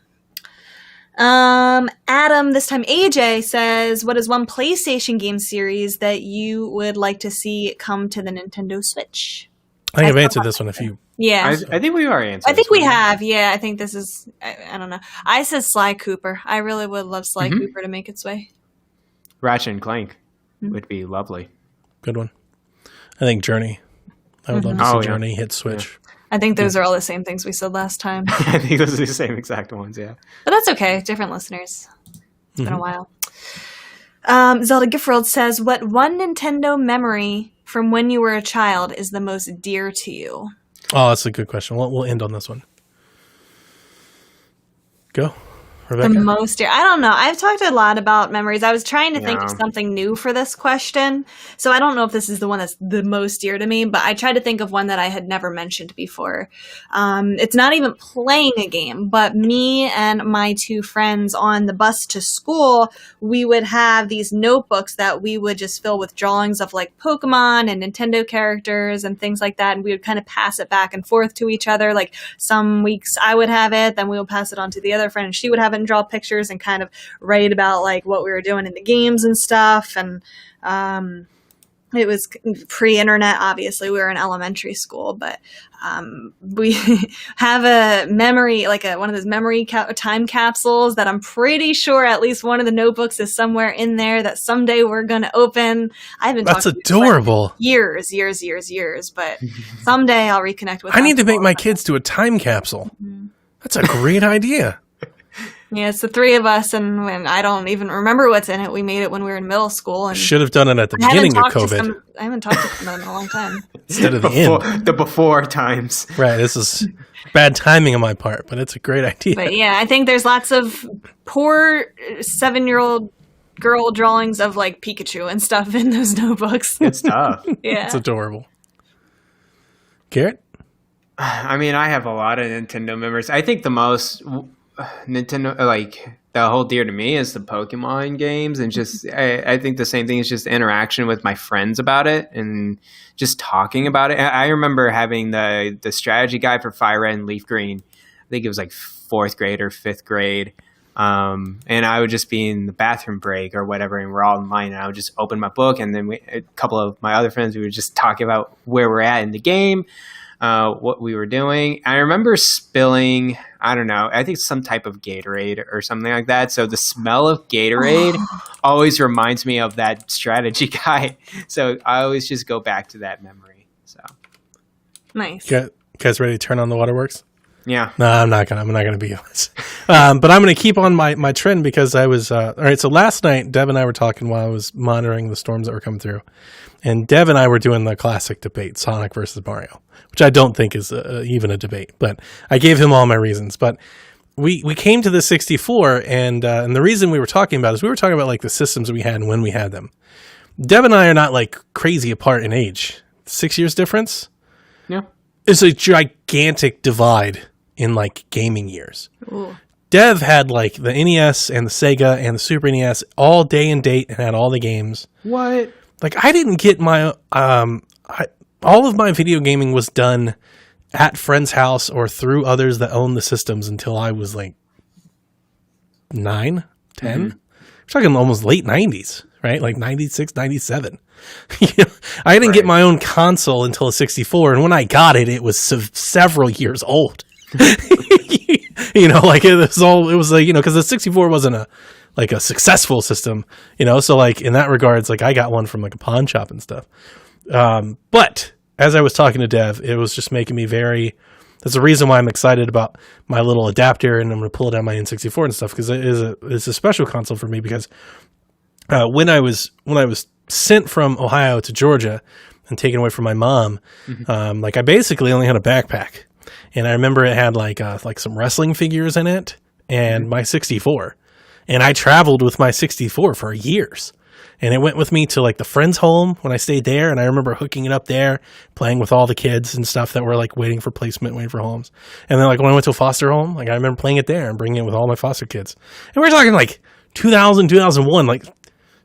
Adam, this time AJ, says, what is one PlayStation game series that you would like to see come to the Nintendo Switch? I think I've answered this one a few. Yeah. I think we already answered. I think this we one. have. Yeah, I think this is, I don't know. I said Sly Cooper. I really would love Sly Mm-hmm. Cooper to make its way. Ratchet and Clank would be lovely. Good one. I think Journey. I would love to see Oh, yeah. Journey hit Switch. I think those are all the same things we said last time. I think those are the same exact ones. Yeah. But that's okay. Different listeners. It's been a while. Zelda Giffworld says, what one Nintendo memory from when you were a child is the most dear to you? Oh, that's a good question. We'll end on this one. Go, The Rebecca. most dear. I don't know. I've talked a lot about memories. I was trying to think of Yeah. something new for this question. So I don't know if this is the one that's the most dear to me, but I tried to think of one that I had never mentioned before. It's not even playing a game, but me and my two friends on the bus to school, we would have these notebooks that we would just fill with drawings of like Pokemon and Nintendo characters and things like that. And we would kind of pass it back and forth to each other. Like some weeks I would have it, then we would pass it on to the other friend and she would have it and draw pictures and kind of write about like what we were doing in the games and stuff. And it was pre-internet, obviously. We were in elementary school, but we have a memory, like one of those memory time capsules that I'm pretty sure at least one of the notebooks is somewhere in there that someday we're going to open. I've been That's talking to you for adorable. years, but someday I'll reconnect with I need to them. make my kids do a time capsule. That's a great idea. Yeah, it's the three of us, and when I don't even remember what's in it. We made it when we were in middle school, and Should have done it at the I haven't beginning of talked to COVID I haven't talked to them in a long time. instead of the end. The before times. Right. This is bad timing on my part, but it's a great idea. But yeah, I think there's lots of poor 7-year-old girl drawings of like Pikachu and stuff in those notebooks. Good stuff. Yeah. It's adorable. Garrett? I mean, I have a lot of Nintendo memories. I think the most Nintendo, like the whole dear to me, is the Pokemon games, and just I think the same thing is just interaction with my friends about it and just talking about it. I remember having the strategy guide for Fire Red and Leaf Green. I think it was like 4th grade or 5th grade. And I would just be in the bathroom break or whatever, and we're all in line, and I would just open my book, and then a couple of my other friends, we would just talk about where we're at in the game, what we were doing. I remember spilling, I don't know, I think some type of Gatorade or something like that. So the smell of Gatorade always reminds me of that strategy guide. So I always just go back to that memory. So Nice. You guys ready to turn on the waterworks? yeah. No, I'm not gonna be honest. But I'm gonna keep on my trend because I was all right. So last night, Dev and I were talking while I was monitoring the storms that were coming through, and Dev and I were doing the classic debate: Sonic versus Mario, which I don't think is even a debate. But I gave him all my reasons. But we came to the 64, and the reason we were talking about is we were talking about like the systems we had and when we had them. Dev and I are not like crazy apart in age. 6 years difference. Yeah. It's a gigantic divide in like gaming years. Ooh. Dev had like the NES and the Sega and the Super NES all day and date and had all the games. What? Like I didn't get my all of my video gaming was done at friend's house or through others that owned the systems until I was like 9, 10. We're talking almost late 90s, right? Like 96, 97. You know, I didn't get my own console until a 64, and when I got it, it was several years old. You know, like it was like, you know, because the 64 wasn't a successful system, you know, so like in that regards, like I got one from like a pawn shop and stuff. But as I was talking to Dev, it was just making me that's the reason why I'm excited about my little adapter, and I'm going to pull it out my N64 and stuff, because it's a special console for me, because when I was sent from Ohio to Georgia and taken away from my mom, like I basically only had a backpack. And I remember it had like some wrestling figures in it and my 64. And I traveled with my 64 for years. And it went with me to like the friend's home when I stayed there. And I remember hooking it up there, playing with all the kids and stuff that were like waiting for placement, waiting for homes. And then like when I went to a foster home, like I remember playing it there and bringing it with all my foster kids. And we're talking like 2000, 2001, like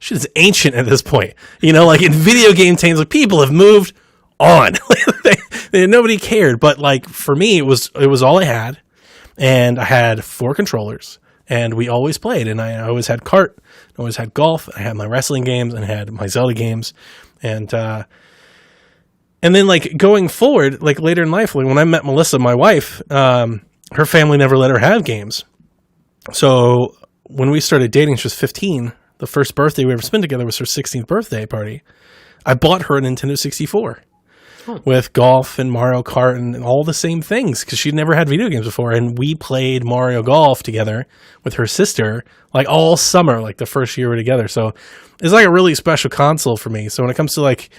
shit is ancient at this point. You know, like in video game times, like people have moved on. Nobody cared, but like for me it was all I had, and I had 4 controllers, and we always played, and I always had kart, I always had golf, I had my wrestling games, and I had my Zelda games, and then like going forward, like later in life, like when I met Melissa, my wife, her family never let her have games. So when we started dating, she was 15. The first birthday we ever spent together was her 16th birthday party. I bought her a Nintendo 64. With golf and Mario Kart and all the same things, because she'd never had video games before, and we played Mario Golf together with her sister like all summer, like the first year we were together. So it's like a really special console for me. So when it comes to like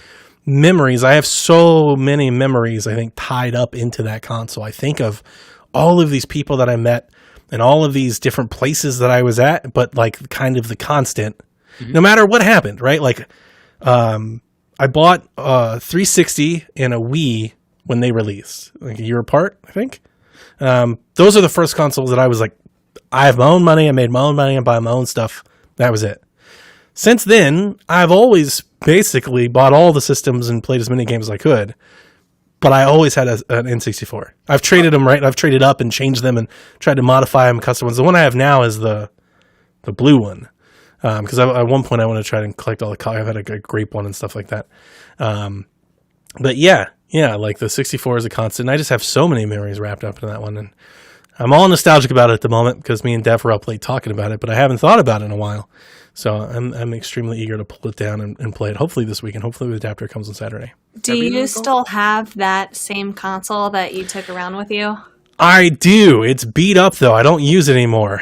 memories, I have so many memories, I think, tied up into that console. I think of all of these people that I met and all of these different places that I was at, but like kind of the constant, no matter what happened, right? Like I bought a 360 and a Wii when they released, like a year apart, I think. Those are the first consoles that I was like, I have my own money, I made my own money, I buy my own stuff. That was it. Since then, I've always basically bought all the systems and played as many games as I could, but I always had an N64. I've traded them, right? I've traded up and changed them and tried to modify them, custom ones. The one I have now is the blue one. Because at one point I want to try and collect all the I've had a grape one and stuff like that. But yeah, like the 64 is a constant. I just have so many memories wrapped up in that one, and I'm all nostalgic about it at the moment because me and Dev were up late talking about it, but I haven't thought about it in a while. So I'm extremely eager to pull it down and play it. Hopefully this weekend. Hopefully the adapter comes on Saturday. Do you still have that same console that you took around with you? I do. It's beat up though. I don't use it anymore.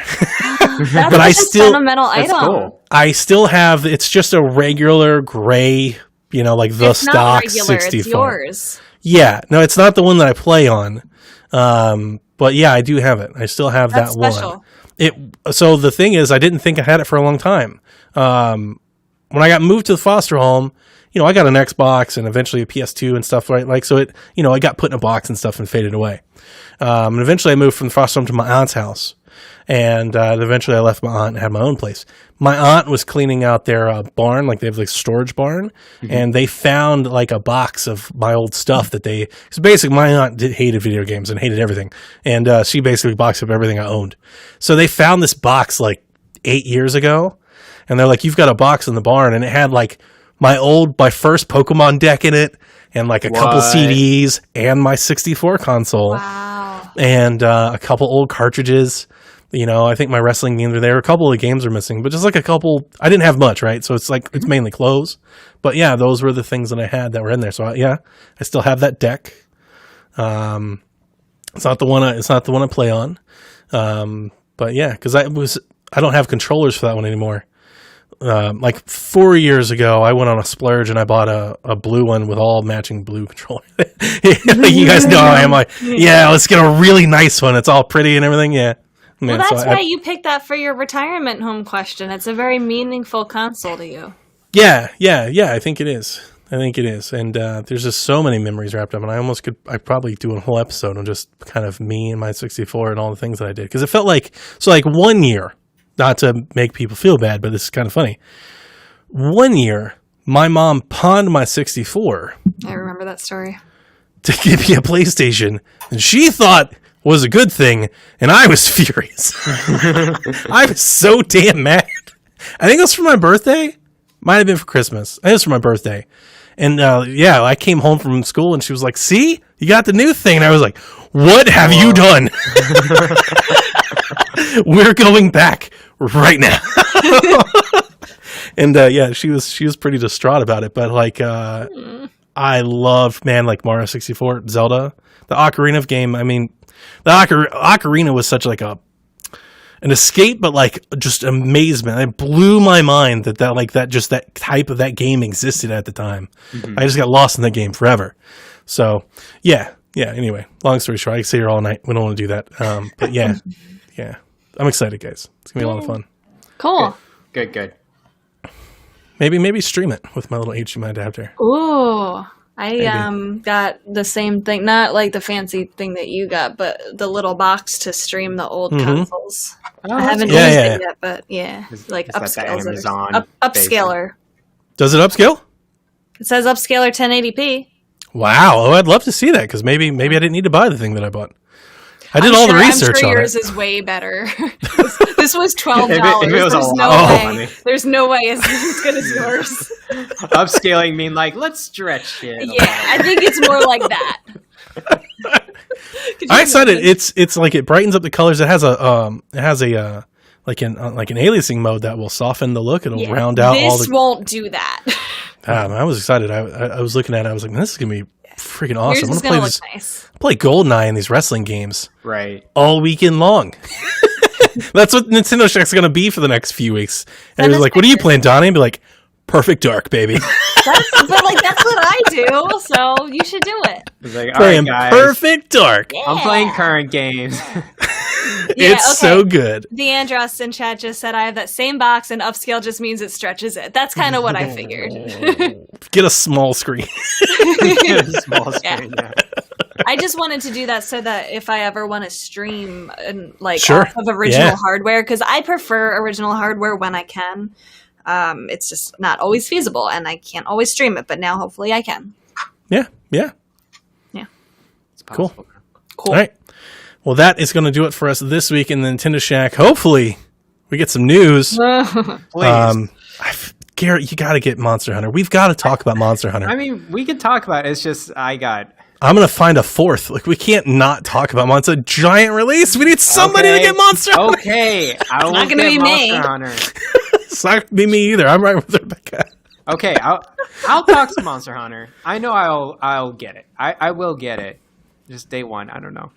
That's but I a still sentimental item. Cool. I still have. It's just a regular gray, you know, like the It's stock not regular, 64. It's yours. Yeah, no, it's not the one that I play on. But yeah, I do have it. I still have That's that special. one. So the thing is, I didn't think I had it for a long time. When I got moved to the foster home, you know, I got an Xbox and eventually a PS2 and stuff, right? Like, so it, you know, I got put in a box and stuff and faded away. And eventually I moved from the foster home to my aunt's house. And eventually I left my aunt and had my own place. My aunt was cleaning out their barn, like they have like a storage barn, and they found like a box of my old stuff that they, because basically my aunt hated video games and hated everything. And she basically boxed up everything I owned. So they found this box like 8 years ago, and they're like, you've got a box in the barn, and it had like my first Pokemon deck in it, and like a couple CDs, and my 64 console. Wow. And a couple old cartridges. You know, I think my wrestling games are there. A couple of games are missing, but just like a couple. I didn't have much, right? So it's like it's mainly clothes. But yeah, those were the things that I had that were in there. So I still have that deck. It's not the one I play on. But yeah, because I don't have controllers for that one anymore. Like 4 years ago, I went on a splurge and I bought a blue one with all matching blue controllers. You guys know how I am. Like, yeah, let's get a really nice one. It's all pretty and everything. Yeah. Man, Well, that's why you picked that for your retirement home question. It's a very meaningful console to you. Yeah. I think it is. And there's just so many memories wrapped up. And I probably do a whole episode on just kind of me and my 64 and all the things that I did. Because it felt like, so like 1 year, not to make people feel bad, but this is kind of funny. 1 year, my mom pawned my 64 I remember that story. to give me a PlayStation. And she thought was a good thing. And I was furious. I was so damn mad. I think it was for my birthday. Might have been for Christmas. I think it was for my birthday. And I came home from school and she was like, see, you got the new thing. And I was like, what have you done? We're going back right now. And she was pretty distraught about it. But like, I love, man, like Mario 64, Zelda, the Ocarina of game. I mean, the Ocarina was such like an escape, but like just amazement. It blew my mind that type of that game existed at the time. Mm-hmm. I just got lost in that game forever. So yeah. Anyway, long story short, I can stay here all night. We don't want to do that. But yeah, I'm excited, guys. It's gonna be a lot of fun. Cool. Good. Maybe stream it with my little HDMI adapter. Ooh. I got the same thing, not like the fancy thing that you got, but the little box to stream the old consoles. Oh, I haven't used it yet, but like upscales. Upscaler. Does it upscale? It says upscaler 1080p. Wow. Oh, I'd love to see that because maybe I didn't need to buy the thing that I bought. I did all the research I'm sure on yours it. is way better. This was $12. There's no way it's as good as yours. Upscaling mean like let's stretch it. Yeah, I think it's more like that. I'm excited. It's like it brightens up the colors. It has a like an aliasing mode that will soften the look. It'll round out all the. This won't do that. I was excited. I was looking at it. I was like, this is gonna be freaking awesome. Yours is I'm gonna look nice. play GoldenEye in these wrestling games Right. all weekend long. That's what Nintendo Shaq's gonna be for the next few weeks. And he was like, "What are you playing, Donnie?" And be like, "Perfect Dark, baby." But like that's what I do, so you should do it. It's like, all Playing right, guys, Perfect Dark. Yeah. I'm playing current games. It's so good. Deandros in chat just said I have that same box, and upscale just means it stretches it. That's kind of what I figured. Get a small screen. Small screen, yeah. I just wanted to do that so that if I ever want to stream and like Sure. off of original hardware, because I prefer original hardware when I can. It's just not always feasible, and I can't always stream it. But now, hopefully, I can. Yeah. It's possible. Cool. All right. Well, that is going to do it for us this week in the Nintendo Shack. Hopefully, we get some news. Please. Garrett, you got to get Monster Hunter. We've got to talk about Monster Hunter. I mean, we could talk about it. It's just I'm going to find a fourth. Like, we can't not talk about Monster. It's a giant release. We need somebody to get Monster Hunter. Okay, I will not gonna get be me. Monster Hunter. It's not going to be me either. I'm right with Rebecca. Okay, I'll talk to Monster Hunter. I know I'll get it. I will get it. Just day one. I don't know.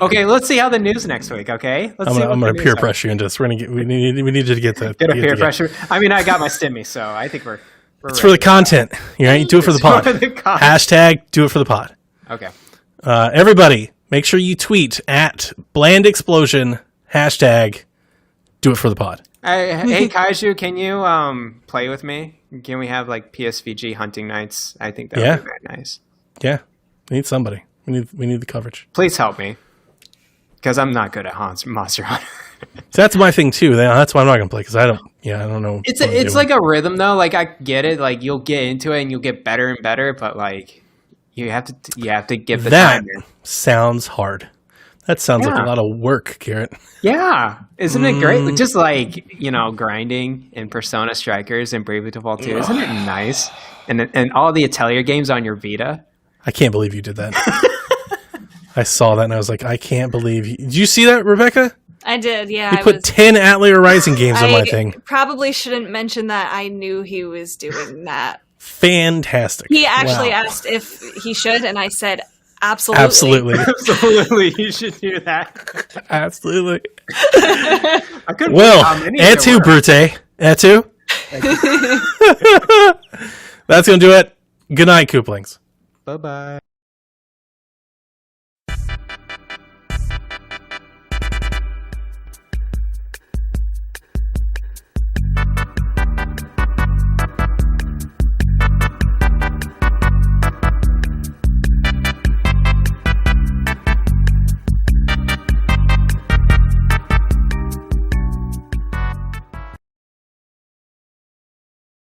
Okay, let's see how the news next week. Okay, I'm going to peer pressure you into this. We need to get the Get a peer pressure. I mean, I got my stimmy, so I think we're It's for the content. You do it for the pod. Hashtag do it for the pod. Okay. Everybody, make sure you tweet at Bland Explosion. Hashtag do it for the pod. Hey Kaiju, can you play with me? Can we have like PSVG hunting nights? I think that would be very nice. Yeah, we need somebody. We need the coverage. Please help me, because I'm not good at Monster Hunter. So that's my thing too. That's why I'm not gonna play because I don't know. It's like a rhythm though. Like I get it. Like you'll get into it and you'll get better and better. But like you have to give the time. That sounds hard. That sounds like a lot of work, Garrett. Yeah, isn't it great? Just like grinding in Persona Strikers and Bravely Default 2. Isn't it nice? And all the Atelier games on your Vita. I can't believe you did that. I saw that and I was like, I can't believe you. Did you see that, Rebecca? I did, yeah. He put 10 Atelier Rising games on my thing. Probably shouldn't mention that I knew he was doing that. Fantastic. He actually asked if he should, and I said, absolutely. Absolutely, you should do that. Absolutely. I couldn't. Well, et tu, Brute. Et tu. That's going to do it. Good night, Kooplings. Bye-bye.